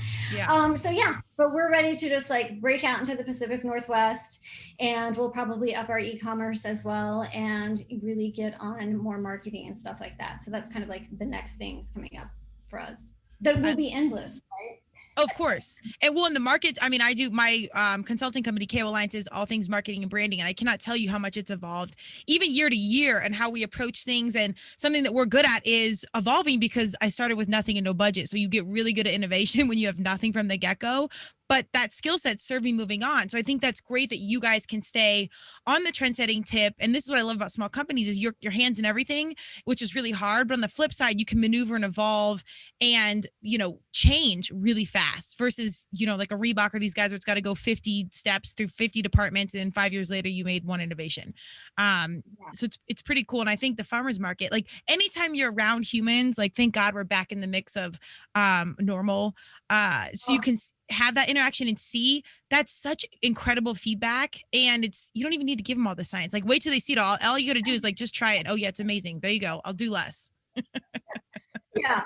But we're ready to just like break out into the Pacific Northwest, and we'll probably up our e-commerce as well, and really get on more marketing and stuff like that. So that's kind of like the next things coming up for us that will be endless, right? Of course. And well, in the market, I mean, I do my consulting company, KO Alliance, is all things marketing and branding. And I cannot tell you how much it's evolved, even year to year, and how we approach things. And something that we're good at is evolving, because I started with nothing and no budget. So you get really good at innovation when you have nothing from the get-go. But that skill set served me moving on. So I think that's great that you guys can stay on the trend-setting tip. And this is what I love about small companies, is your hands in everything, which is really hard. But on the flip side, you can maneuver and evolve and, change really fast versus, like a Reebok or these guys where it's got to go 50 steps through 50 departments. And 5 years later, you made one innovation. So it's pretty cool. And I think the farmer's market, like anytime you're around humans, like thank God we're back in the mix of normal. So you can have that interaction and see, that's such incredible feedback. And you don't even need to give them all the science. Like wait till they see it all. All you got to do is like, just try it. Oh yeah, it's amazing. There you go. I'll do less. Yeah.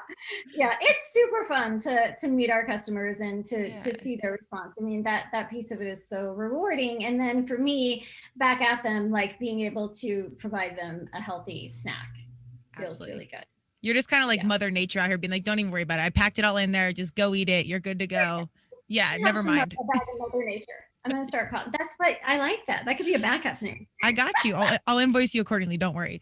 It's super fun to meet our customers and to see their response. I mean, that piece of it is so rewarding. And then for me, back at them, like being able to provide them a healthy snack feels really good. You're just kind of like Mother Nature out here being like, don't even worry about it. I packed it all in there. Just go eat it. You're good to go. Yeah, never mind. Mother Nature. I'm going to start calling. That's what I like. That could be a backup name. I got you. I'll invoice you accordingly. Don't worry.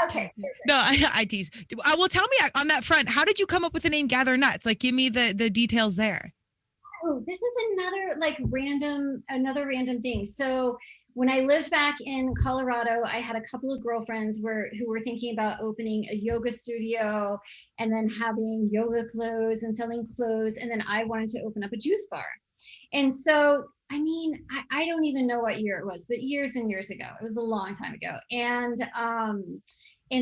Okay. No, I tease. Well, tell me on that front, how did you come up with the name Gather Nuts? Like, give me the details there. Oh, this is another random thing. So when I lived back in Colorado, I had a couple of girlfriends who were thinking about opening a yoga studio and then having yoga clothes and selling clothes. And then I wanted to open up a juice bar. And so, I mean, I don't even know what year it was, but years and years ago, it was a long time ago. And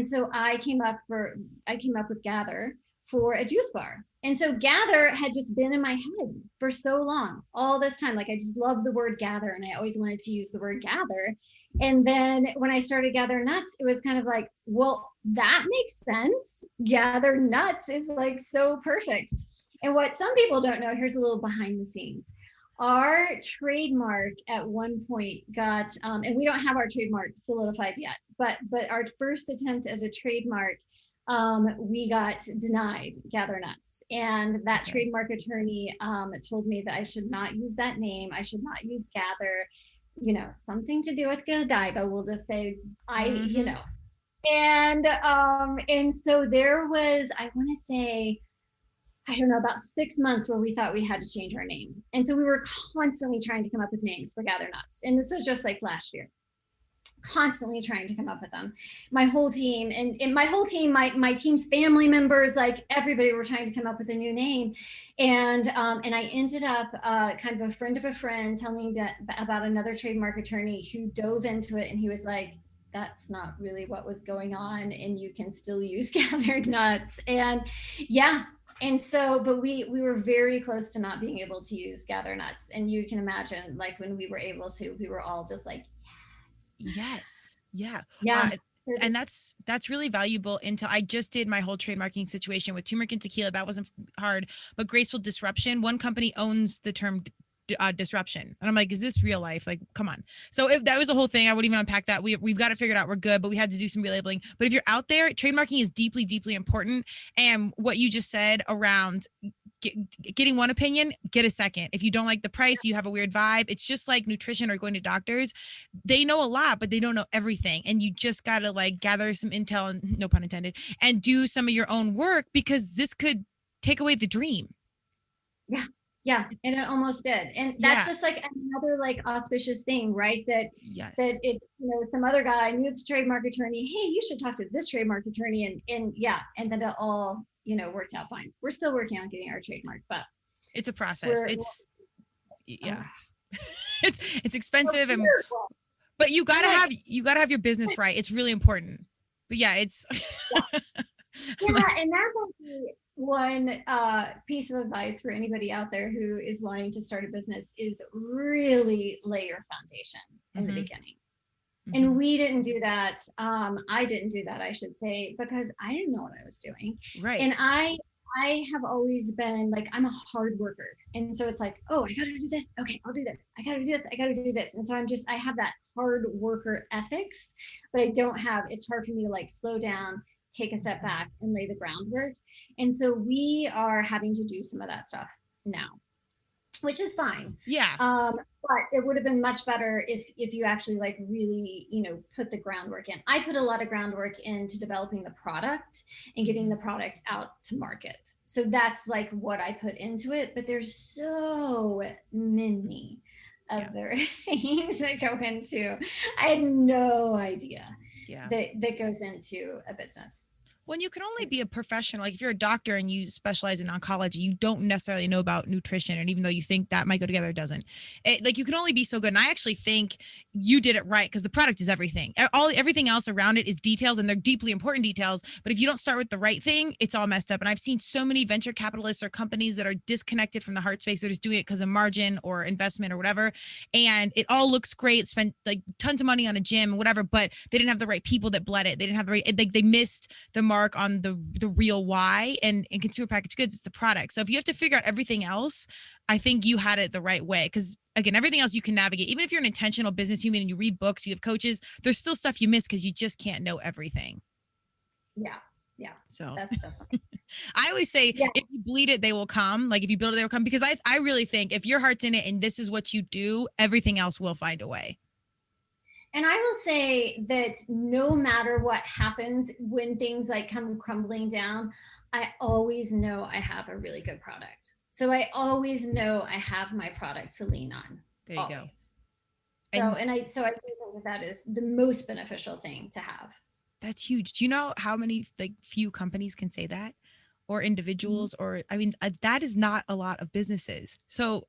so I came up with Gather for a juice bar. And so Gather had just been in my head for so long, all this time. Like I just love the word gather, and I always wanted to use the word gather. And then when I started Gather Nuts, it was kind of like, well, that makes sense. Gather Nuts is like so perfect. And what some people don't know, here's a little behind the scenes. Our trademark at one point got, and we don't have our trademark solidified yet, but our first attempt at a trademark, we got denied, Gather Nuts. And that trademark attorney told me that I should not use that name. I should not use Gather, something to do with Godiva. We'll just say And so there was, I want to say, I don't know, about 6 months where we thought we had to change our name. And so we were constantly trying to come up with names for Gather Nuts. And this was just like last year, constantly trying to come up with them. My whole team and my team's family members, like everybody were trying to come up with a new name. And I ended up kind of a friend of a friend telling me about another trademark attorney who dove into it. And he was like, that's not really what was going on. And you can still use Gather Nuts. And and so, but we were very close to not being able to use Gather Nuts. And you can imagine, like when we were able to, we were all just like, yes. Yeah. And that's really valuable. Until I just did my whole trademarking situation with turmeric and tequila. That wasn't hard, but graceful disruption. One company owns the term disruption. And I'm like, is this real life? Like, come on. So if that was the whole thing, I wouldn't even unpack that. We've got it figured out. We're good, but we had to do some relabeling. But if you're out there, trademarking is deeply, deeply important. And what you just said around getting one opinion, get a second. If you don't like the price, you have a weird vibe. It's just like nutrition or going to doctors. They know a lot, but they don't know everything. And you just got to like gather some intel, and no pun intended, and do some of your own work, because this could take away the dream. Yeah. Yeah. And it almost did. And that's just like another like auspicious thing, right? That it's, some other guy knew it's a trademark attorney. Hey, you should talk to this trademark attorney. And then it all, worked out fine. We're still working on getting our trademark, but it's a process. It's it's expensive, but you gotta have your business right. It's really important. But it's and that's actually one piece of advice for anybody out there who is wanting to start a business is really lay your foundation in the beginning. And we didn't do that. I didn't do that, I should say, because I didn't know what I was doing. Right. And I have always been like, I'm a hard worker. And so it's like, oh, I got to do this. Okay, I'll do this. I got to do this. I got to do this. And so I have that hard worker ethics, but it's hard for me to like slow down, take a step back and lay the groundwork. And so we are having to do some of that stuff now, which is fine. Yeah. But it would have been much better if you actually like really, put the groundwork in. I put a lot of groundwork into developing the product and getting the product out to market. So that's like what I put into it, but there's so many other things that go into. I had no idea that goes into a business. When you can only be a professional, like if you're a doctor and you specialize in oncology, you don't necessarily know about nutrition. And even though you think that might go together, it doesn't. Like you can only be so good. And I actually think you did it right, because the product is everything. Everything else around it is details, and they're deeply important details. But if you don't start with the right thing, it's all messed up. And I've seen so many venture capitalists or companies that are disconnected from the heart space. They're just doing it because of margin or investment or whatever. And it all looks great, spent like tons of money on a gym and whatever, but they didn't have the right people that bled it. They didn't have the right, like they missed the mark on the real why. And in consumer packaged goods, it's the product. So if you have to figure out everything else, I think you had it the right way. Because again, everything else you can navigate. Even if you're an intentional business human and you read books, you have coaches, there's still stuff you miss because you just can't know everything. Yeah. So that's definitely. I always say, if you bleed it, they will come. Like if you build it, they will come. Because I really think if your heart's in it and this is what you do, everything else will find a way. And I will say that no matter what happens, when things like come crumbling down, I always know I have a really good product. So I always know I have my product to lean on. There you go. So I think that is the most beneficial thing to have. That's huge. Do you know how many few companies can say that? Or individuals, or that is not a lot of businesses. So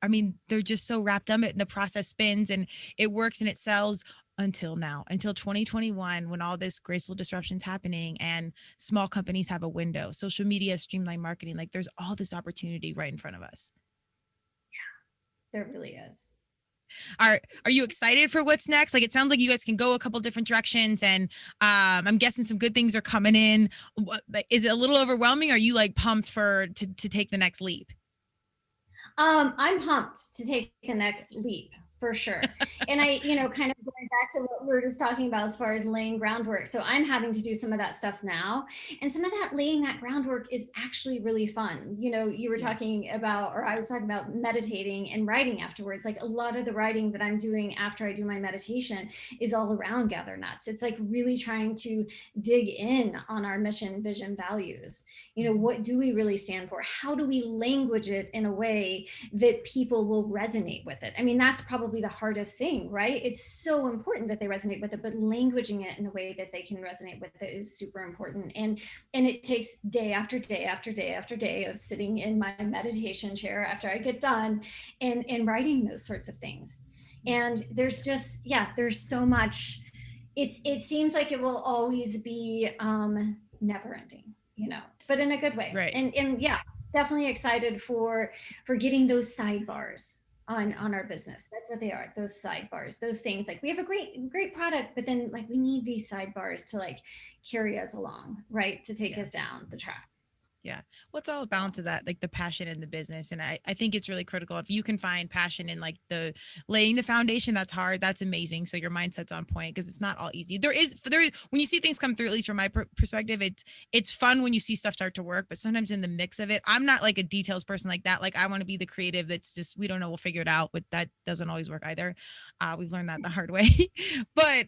they're just so wrapped up in it, and the process spins and it works and it sells until 2021, when all this graceful disruption's happening and small companies have a window, social media, streamline marketing, like there's all this opportunity right in front of us. Yeah, there really is. Are you excited for what's next? Like, it sounds like you guys can go a couple different directions, and I'm guessing some good things are coming in. Is it a little overwhelming? Or are you like pumped to take the next leap? I'm pumped to take the next leap. For sure. And I, kind of going back to what we were just talking about as far as laying groundwork. So I'm having to do some of that stuff now. And some of that laying that groundwork is actually really fun. You were talking about, or I was talking about meditating and writing afterwards. Like a lot of the writing that I'm doing after I do my meditation is all around Gather Nuts. It's like really trying to dig in on our mission, vision, values. What do we really stand for? How do we language it in a way that people will resonate with it? That's probably the hardest thing, right? It's so important that they resonate with it, but languaging it in a way that they can resonate with it is super important. And it takes day after day after day after day of sitting in my meditation chair after I get done and writing those sorts of things. And there's just, there's so much. It seems like it will always be never ending, but in a good way. Right. And definitely excited for getting those sidebars on our business. That's what they are, those sidebars, those things. Like we have a great product, but then we need these sidebars to carry us along, right? To take us down the track. Yeah. Well, it's all a balance of that, like the passion in the business. And I think it's really critical. If you can find passion in like the laying the foundation, that's hard. That's amazing. So your mindset's on point because it's not all easy. When you see things come through, at least from my perspective, it's fun when you see stuff start to work, but sometimes in the mix of it, I'm not like a details person like that. Like I want to be the creative that's just, we don't know, we'll figure it out, but that doesn't always work either. We've learned that the hard way, but,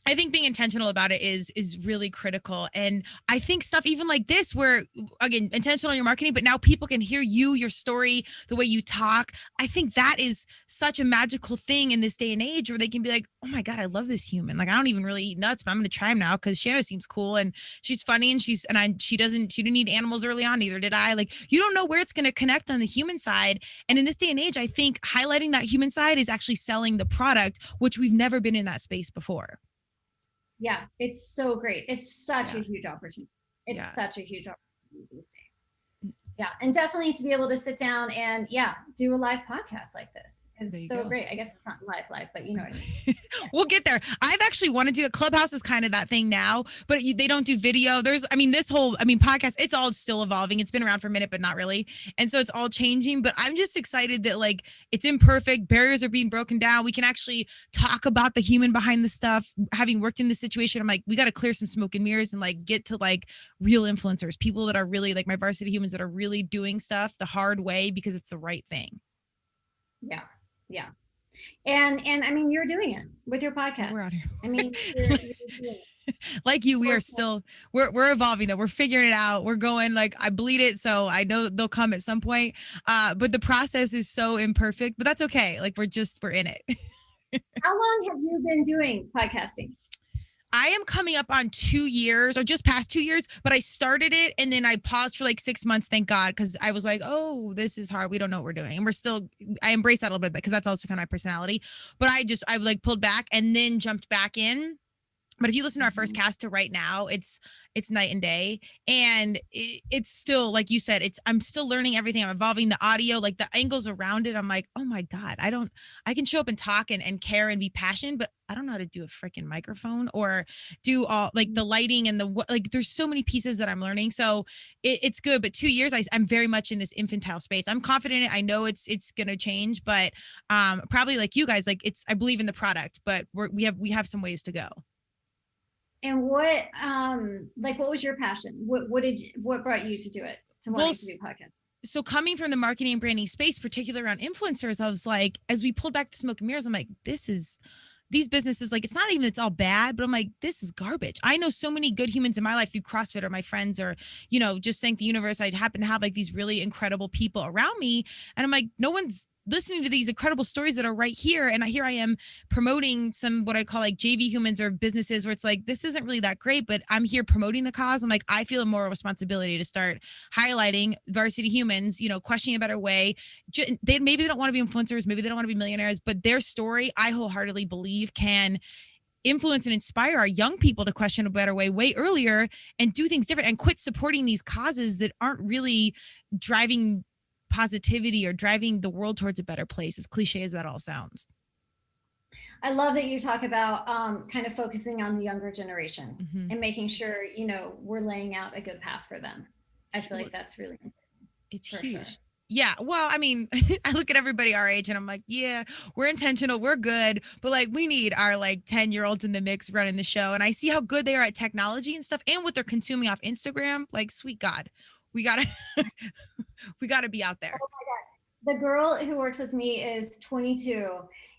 I think being intentional about it is really critical. And I think stuff even like this, where again, intentional in your marketing, but now people can hear you, your story, the way you talk. I think that is such a magical thing in this day and age where they can be like, oh my God, I love this human. Like I don't even really eat nuts, but I'm going to try them now because Shanna seems cool and she's funny and she didn't eat animals early on, neither did I. Like you don't know where it's going to connect on the human side. And in this day and age, I think highlighting that human side is actually selling the product, which we've never been in that space before. Yeah, it's so great. It's such a huge opportunity. It's such a huge opportunity these days. Yeah, and definitely to be able to sit down and do a live podcast like this is so great. I guess it's not live, but you know what I mean. We'll get there. I've actually wanted to do a Clubhouse is kind of that thing now, but they don't do video. Podcast, it's all still evolving. It's been around for a minute, but not really. And so it's all changing, but I'm just excited that like it's imperfect. Barriers are being broken down. We can actually talk about the human behind the stuff. Having worked in this situation, I'm like, we got to clear some smoke and mirrors and like get to like real influencers, people that are really like my varsity humans that are really doing stuff the hard way because it's the right thing. Yeah. And I mean, you're doing it with your podcast. We're out here. I mean, you're doing it. Like you, we're evolving though. We're figuring it out. We're going like I bleed it. So I know they'll come at some point. But the process is so imperfect, but that's okay. Like we're in it. How long have you been doing podcasting? I am coming up on 2 years or just past 2 years, but I started it and then I paused for like 6 months. Thank God. Cause I was like, oh, this is hard. We don't know what we're doing. And I embrace that a little bit because that's also kind of my personality, but I like pulled back and then jumped back in. But if you listen to our first cast to right now, it's night and day. And it's still, like you said, I'm still learning everything. I'm evolving the audio, like the angles around it. I'm like, oh my God, I can show up and talk and care and be passionate, but I don't know how to do a freaking microphone or do all like the lighting and there's so many pieces that I'm learning. So it's good. But 2 years, I'm very much in this infantile space. I'm confident in it. I know it's going to change, but probably like you guys, like I believe in the product, but we have some ways to go. And what was your passion? What brought you to do it, to wanting to do podcasts? So coming from the marketing and branding space, particularly around influencers, I was like, as we pulled back the smoke and mirrors, I'm like, these businesses, like, it's not even, it's all bad, but I'm like, this is garbage. I know so many good humans in my life through CrossFit or my friends or, just thank the universe. I happen to have like these really incredible people around me. And I'm like, no one's listening to these incredible stories that are right here. And here I am promoting some, what I call like JV humans or businesses where it's like, this isn't really that great, but I'm here promoting the cause. I'm like, I feel a moral responsibility to start highlighting varsity humans, questioning a better way. Maybe they don't want to be influencers. Maybe they don't want to be millionaires, but their story, I wholeheartedly believe can influence and inspire our young people to question a better way earlier and do things different and quit supporting these causes that aren't really driving positivity or driving the world towards a better place, as cliche as that all sounds. I love that you talk about kind of focusing on the younger generation and making sure, we're laying out a good path for them. I feel like that's really important. It's huge. Sure. Yeah. Well, I mean, I look at everybody our age and I'm like, yeah, we're intentional. We're good. But like, we need our like 10-year-olds in the mix running the show. And I see how good they are at technology and stuff and what they're consuming off Instagram. Like, sweet God. We gotta be out there. Oh my God. The girl who works with me is 22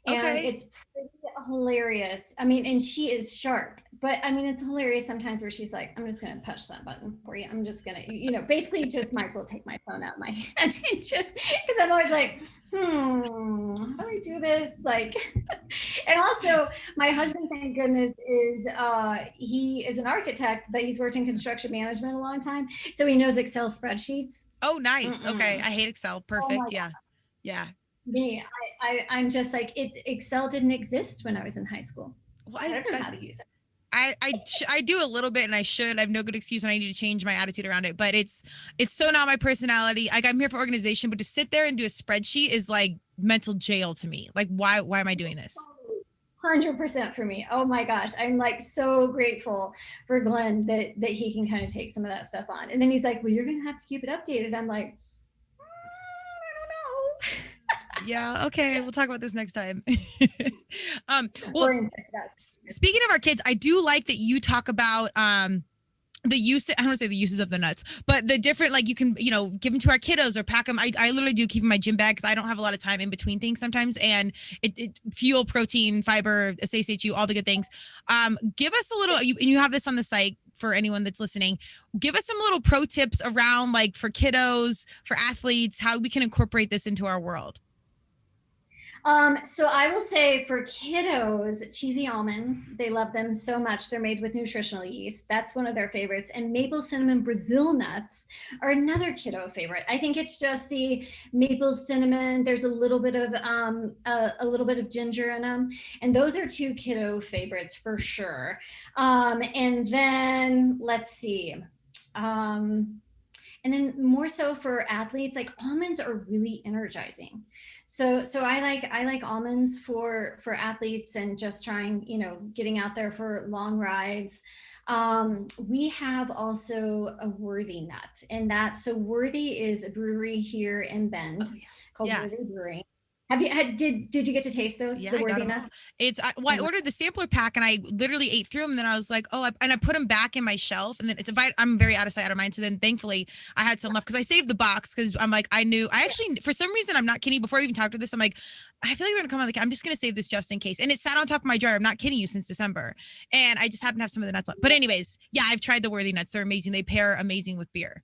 and it's pretty hilarious. I mean, and she is sharp, but I mean, it's hilarious sometimes where she's like, I'm just going to push that button for you. I'm just going to, basically just might as well take my phone out of my hand and just, because I'm always like, how do I do this? Like, and also my husband, thank goodness, he is an architect, but he's worked in construction management a long time. So he knows Excel spreadsheets. Oh, nice. Okay. I hate Excel. Perfect. Yeah. Yeah. Me, I'm just like, Excel didn't exist when I was in high school. Well, I don't know how to use it. I do a little bit and I should. I have no good excuse and I need to change my attitude around it, but it's so not my personality. Like I'm here for organization, but to sit there and do a spreadsheet is like mental jail to me. Like why am I doing this? 100% for me. Oh my gosh. I'm like so grateful for Glenn that he can kind of take some of that stuff on. And then he's like, well, you're going to have to keep it updated. I'm like, I don't know. Yeah. Okay. We'll talk about this next time. Well, speaking of our kids, I do like that you talk about, the use, I don't want to say the uses of the nuts, but the different, like you can, give them to our kiddos or pack them. I literally do keep in my gym bag because I don't have a lot of time in between things sometimes. And it fuel, protein, fiber, satiates you, all the good things. Give us a little, you have this on the site for anyone that's listening. Give us some little pro tips around like for kiddos, for athletes, how we can incorporate this into our world. So I will say for kiddos, cheesy almonds, they love them so much. They're made with nutritional yeast. That's one of their favorites. And maple cinnamon Brazil nuts are another kiddo favorite. I think it's just the maple cinnamon. There's a little bit of ginger in them. And those are two kiddo favorites for sure. And then let's see. And then more so for athletes, like almonds are really energizing. So I like almonds for athletes and just trying, getting out there for long rides. We have also a Worthy nut, and so Worthy is a brewery here in Bend called Worthy Brewing. Did you get to taste those? Yeah, the Worthy nuts? I ordered the sampler pack and I literally ate through them. And then I was like, and I put them back in my shelf. And then I'm very out of sight, out of mind. So then thankfully I had some left because I saved the box because I'm like, for some reason, I'm not kidding. Before I even talked to this, I'm like, I feel like they're gonna come on I'm just gonna save this just in case. And it sat on top of my dryer. I'm not kidding you, since December. And I just happen to have some of the nuts left. But anyways, yeah, I've tried the Worthy nuts. They're amazing. They pair amazing with beer.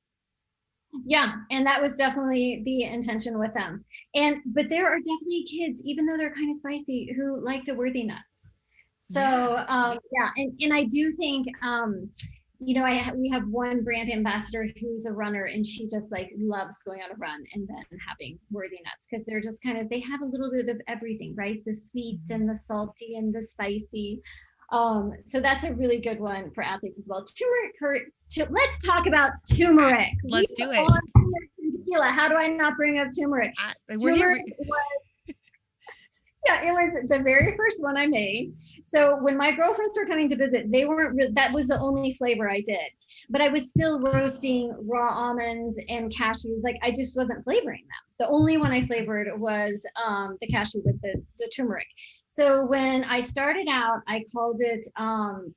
Yeah, and that was definitely the intention with them. But there are definitely kids, even though they're kind of spicy, who like the Worthy nuts. So and I do think we have one brand ambassador who's a runner, and she just like loves going on a run and then having Worthy nuts because they're just they have a little bit of everything, right? The sweet and the salty and the spicy. So that's a really good one for athletes as well. Turmeric. Let's talk about turmeric. Let's do it. Tequila. How do I not bring up turmeric? It was the very first one I made. So when my girlfriends were coming to visit, that was the only flavor I did. But I was still roasting raw almonds and cashews. Like I just wasn't flavoring them. The only one I flavored was the cashew with the turmeric. So when I started out, I called it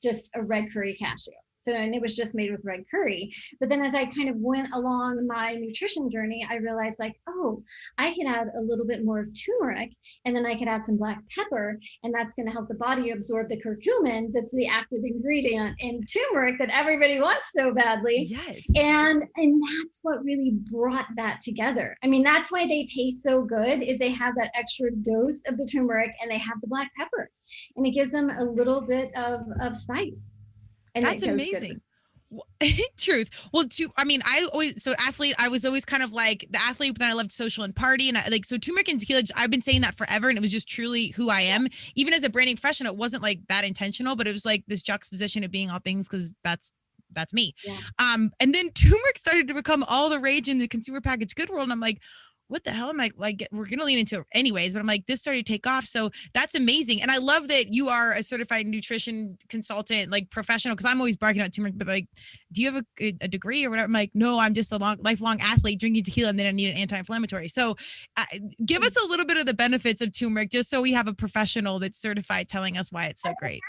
just a red curry cashew. And it was just made with red curry. But then as I kind of went along my nutrition journey, I realized I could add a little bit more of turmeric, and then I could add some black pepper, and that's going to help the body absorb the curcumin. That's the active ingredient in turmeric that everybody wants so badly. Yes. And that's what really brought that together. I mean, that's why they taste so good, is they have that extra dose of the turmeric and they have the black pepper, and it gives them a little bit of spice. And that's amazing. Truth. Well, I was always kind of like the athlete, but then I loved social and party. And so turmeric and tequila, I've been saying that forever. And it was just truly who I am. Even as a branding professional, it wasn't like that intentional, but it was like this juxtaposition of being all things because that's me. Yeah. And then turmeric started to become all the rage in the consumer packaged good world. And I'm like, what the hell am I like? We're going to lean into it anyways, but I'm like, this started to take off. So that's amazing. And I love that you are a certified nutrition consultant, like professional. Cause I'm always barking out turmeric, but like, do you have a degree or whatever? I'm like, no, I'm just a lifelong athlete drinking tequila and then I need an anti-inflammatory. So give us a little bit of the benefits of turmeric, just so we have a professional that's certified telling us why it's so great.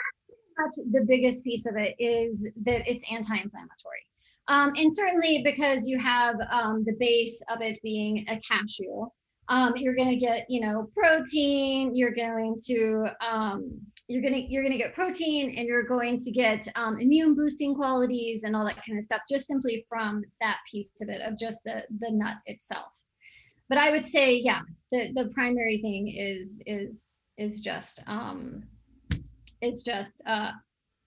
The biggest piece of it is that it's anti-inflammatory. And certainly because you have the base of it being a cashew, you're going to get, protein. You're going to get protein, and you're going to get immune boosting qualities and all that kind of stuff, just simply from that piece of it, of just the nut itself. But I would say, the primary thing is just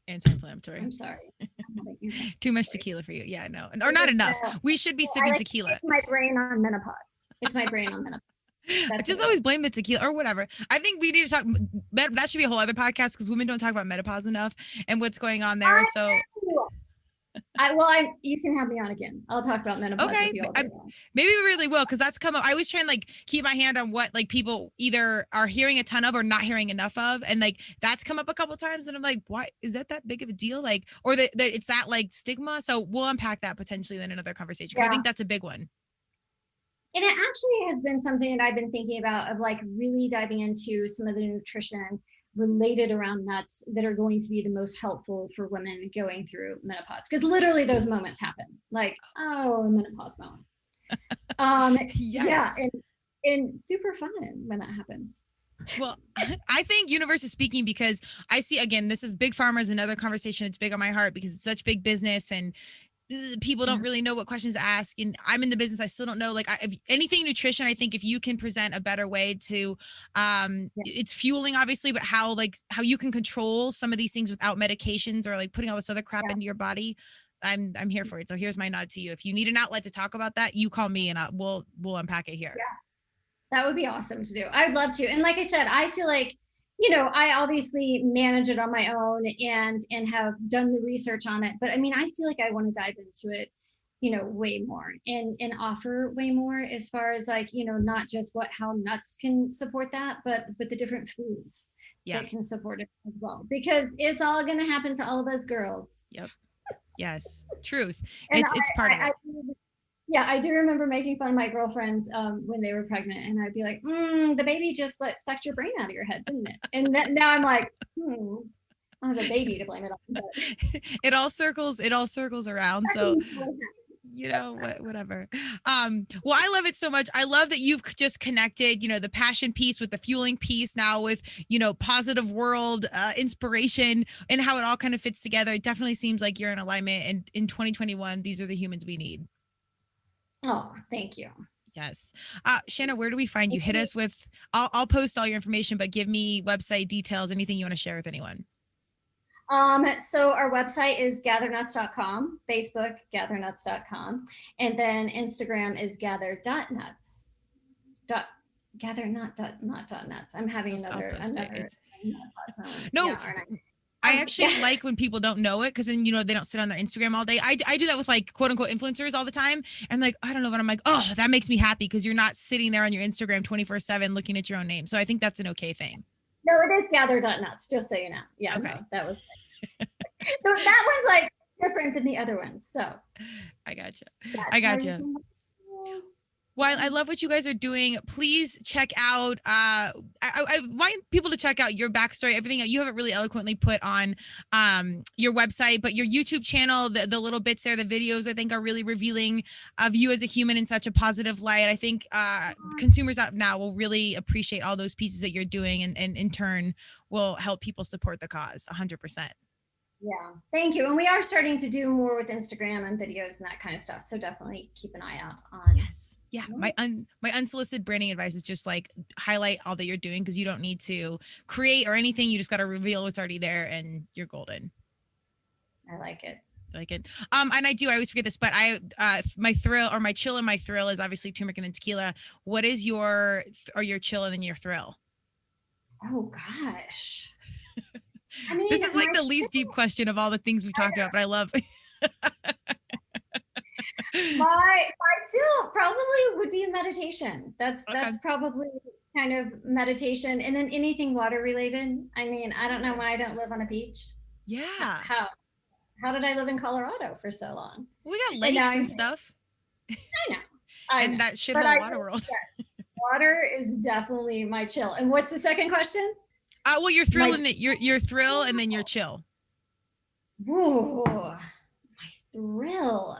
anti-inflammatory. I'm sorry. Too much tequila for you. Yeah, no. Or not enough. We should be sipping tequila. It's my brain on menopause. I just always blame the tequila or whatever. I think we need to talk. That should be a whole other podcast because women don't talk about menopause enough and what's going on there. So You can have me on again. I'll talk about menopause with you all day long. Maybe we really will, because that's come up. I always try and like keep my hand on what like people either are hearing a ton of or not hearing enough of, and like that's come up a couple times, and I'm like, why is that big of a deal? Like, or that it's that like stigma. So we'll unpack that potentially in another conversation, because I think that's a big one. And it actually has been something that I've been thinking about, of like really diving into some of the nutrition related around nuts that are going to be the most helpful for women going through menopause, because literally those moments happen, like, oh, a menopause moment. Yes. Yeah, and super fun when that happens. Well, I think universe is speaking, because I see, again, this is big pharma is another conversation that's big on my heart, because it's such big business, and people don't really know what questions to ask, and I'm in the business. I still don't know, like, if anything nutrition, I think if you can present a better way to it's fueling, obviously, but how you can control some of these things without medications or like putting all this other crap into your body, I'm here for it. So here's my nod to you. If you need an outlet to talk about that, you call me, and we'll unpack it here. That would be awesome to do. I'd love to. And like I said, I feel like, I obviously manage it on my own and have done the research on it. But I mean, I feel like I want to dive into it, way more and offer way more, as far as like, not just how nuts can support that, but the different foods that can support it as well. Because it's all going to happen to all of us girls. Yep. Yes. Truth. It's part of it. Yeah, I do remember making fun of my girlfriends when they were pregnant, and I'd be like, the baby just sucked your brain out of your head, didn't it? And now I'm like, I have a baby to blame it on. But it all circles around. So whatever. Well, I love it so much. I love that you've just connected, the passion piece with the fueling piece, now with, positive world inspiration, and how it all kind of fits together. It definitely seems like you're in alignment, and in 2021, these are the humans we need. Oh, thank you. Yes. Shanna, where do we find you? Hit us with, I'll post all your information, but give me website details, anything you want to share with anyone. So our website is gathernuts.com, Facebook, gathernuts.com, and then Instagram is gather.nuts. Gather.nuts. I'm having another. No. I actually like when people don't know it, because then, they don't sit on their Instagram all day. I do that with like quote unquote influencers all the time. And like, I don't know, but I'm like, oh, that makes me happy, because you're not sitting there on your Instagram 24/7 looking at your own name. So I think that's an okay thing. No, it is gather.nuts, just so you know. Yeah, okay. No, that was that one's like different than the other ones. So I gotcha. Well, I love what you guys are doing. Please check out, I want people to check out your backstory, everything you have it really eloquently put on your website, but your YouTube channel, the little bits there, the videos, I think are really revealing of you as a human in such a positive light. I think consumers out now will really appreciate all those pieces that you're doing, and in turn will help people support the cause 100%. Yeah, thank you. And we are starting to do more with Instagram and videos and that kind of stuff. So definitely keep an eye out on. Yes. Yeah. My unsolicited branding advice is just like highlight all that you're doing, because you don't need to create or anything. You just got to reveal what's already there, and you're golden. I like it. And I always forget this, but my thrill, or my chill and my thrill, is obviously turmeric and then tequila. What is your chill and then your thrill? Oh gosh. I mean, this is like the least deep question of all the things we talked about, but I love. my chill probably would be a meditation. That's probably kind of meditation, and then anything water related. I mean, I don't know why I don't live on a beach. Yeah. How did I live in Colorado for so long? We got lakes and stuff. I know. And that shithole water world. Yes, water is definitely my chill. And what's the second question? Well, your thrill and your thrill, and then your chill. Whoa, my thrill.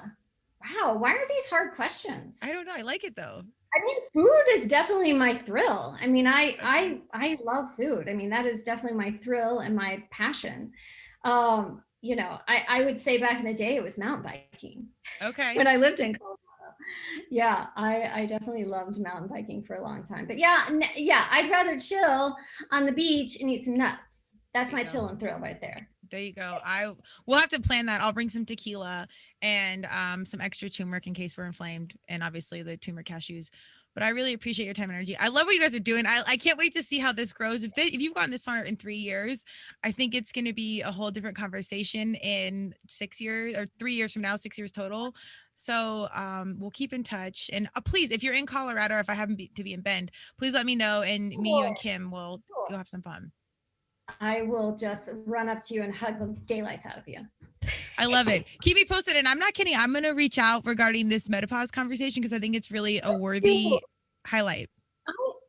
Wow, why are these hard questions? I don't know. I like it though. I mean, food is definitely my thrill. I mean, I love food. I mean, that is definitely my thrill and my passion. I would say back in the day it was mountain biking. Okay. When I lived in Colorado. Yeah, I definitely loved mountain biking for a long time. But yeah, I'd rather chill on the beach and eat some nuts. That's my chill and thrill right there. There you go. We'll have to plan that. I'll bring some tequila and some extra turmeric in case we're inflamed, and obviously the turmeric cashews. But I really appreciate your time and energy. I love what you guys are doing. I can't wait to see how this grows. If you've gotten this far in 3 years, I think it's going to be a whole different conversation in 6 years or 3 years from now, 6 years total. So we'll keep in touch. And please, if you're in Colorado or if I happen to be in Bend, please let me know. And me, you, and Kim will go have some fun. I will just run up to you and hug the daylights out of you. I love it. Keep me posted. And I'm not kidding. I'm going to reach out regarding this menopause conversation because I think it's really a worthy highlight.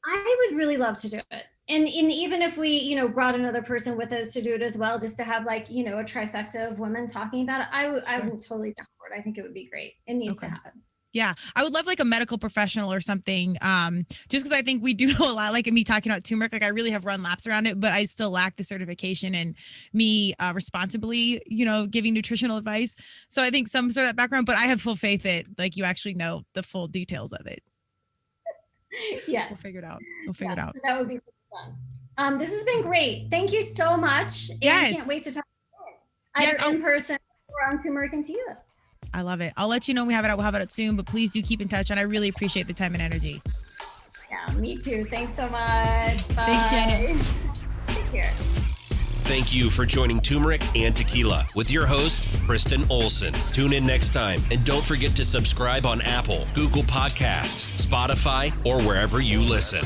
I would really love to do it. And even if we, brought another person with us to do it as well, just to have a trifecta of women talking about it, I would totally down for it. I think it would be great. It needs to happen. Yeah, I would love a medical professional or something. Just because I think we do know a lot, like me talking about turmeric, I really have run laps around it, but I still lack the certification and me responsibly, giving nutritional advice. So I think some sort of background, but I have full faith that you actually know the full details of it. Yes. We'll figure it out. It out. That would be super fun. This has been great. Thank you so much. And I can't wait to talk to you either in person or on Turmeric and Tequila. I love it. I'll let you know when we have it out. We'll have it out soon, but please do keep in touch. And I really appreciate the time and energy. Yeah, me too. Thanks so much. Bye. Thanks, Shanna. Take care. Thank you for joining Turmeric and Tequila with your host, Kristen Olson. Tune in next time, and don't forget to subscribe on Apple, Google Podcasts, Spotify, or wherever you listen.